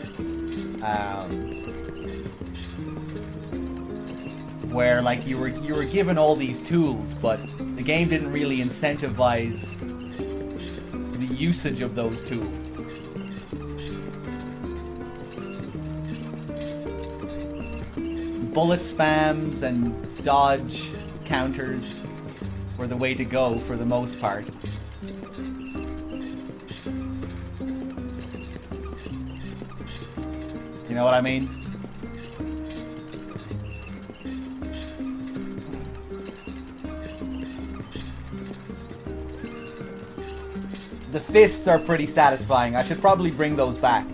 Where like you were given all these tools, but the game didn't really incentivize the usage of those tools. Bullet spams and dodge counters were the way to go for the most part. You know what I mean? The fists are pretty satisfying. I should probably bring those back.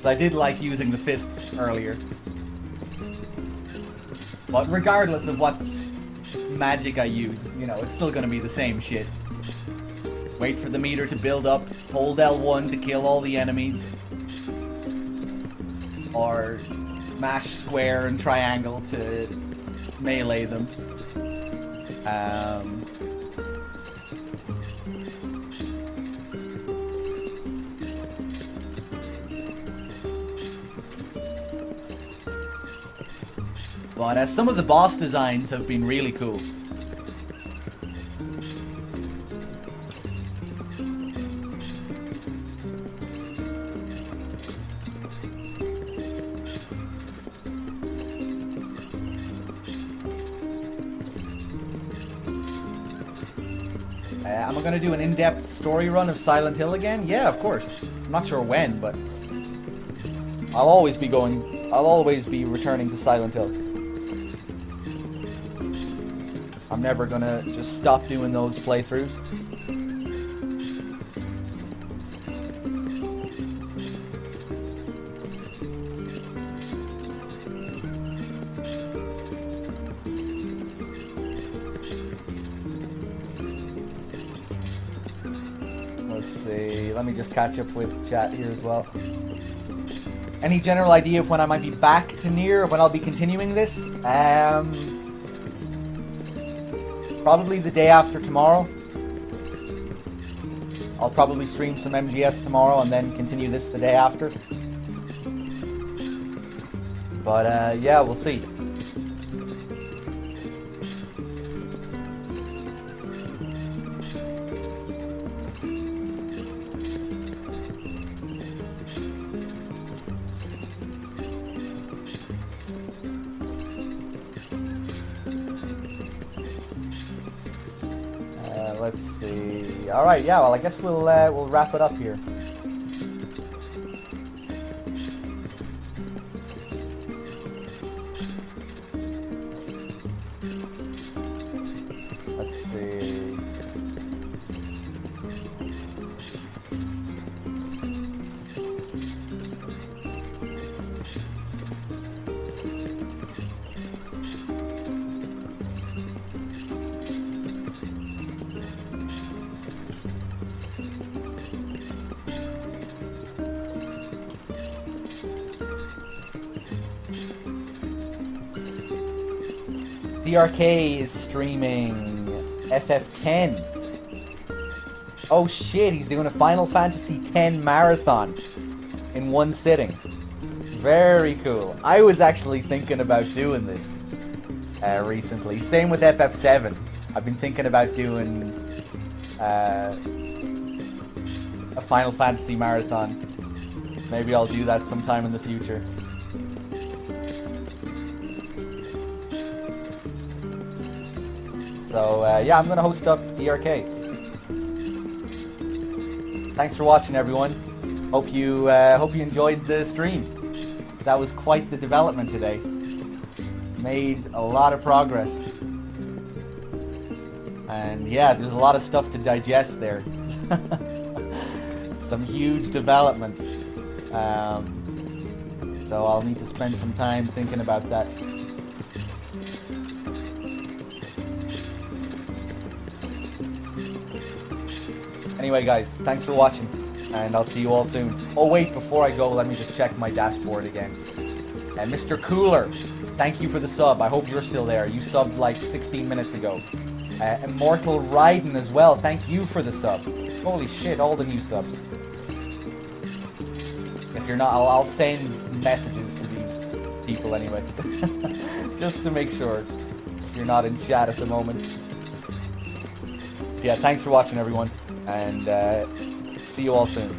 I did like using the fists earlier. But regardless of what magic I use, you know, it's still gonna be the same shit. Wait for the meter to build up, hold L1 to kill all the enemies. Or mash square and triangle to melee them. But some of the boss designs have been really cool. Am I going to do an in-depth story run of Silent Hill again? Yeah, of course. I'm not sure when, but I'll always be returning to Silent Hill. I'm never going to just stop doing those playthroughs. Let's see, let me just catch up with chat here as well. Any general idea of when I might be back to Nier, when I'll be continuing this? Probably the day after tomorrow. I'll probably stream some MGS tomorrow and then continue this the day after. But yeah, we'll see. Let's see. All right, yeah. Well, I guess we'll wrap it up here. DRK is streaming FF10. Oh shit, he's doing a Final Fantasy X marathon in one sitting. Very cool. I was actually thinking about doing this recently. Same with FF7. I've been thinking about doing a Final Fantasy marathon. Maybe I'll do that sometime in the future. So yeah, I'm gonna host up DRK. Thanks for watching, everyone. Hope you enjoyed the stream. That was quite the development today. Made a lot of progress. And yeah, there's a lot of stuff to digest there. Some huge developments. So I'll need to spend some time thinking about that. Anyway, guys, thanks for watching, and I'll see you all soon. Oh wait, before I go, let me just check my dashboard again. Mr. Cooler, thank you for the sub. I hope you're still there. You subbed like 16 minutes ago. Immortal Raiden as well, thank you for the sub. Holy shit, all the new subs. If you're not, I'll send messages to these people anyway. Just to make sure, if you're not in chat at the moment. So yeah, thanks for watching, everyone. And see you all soon.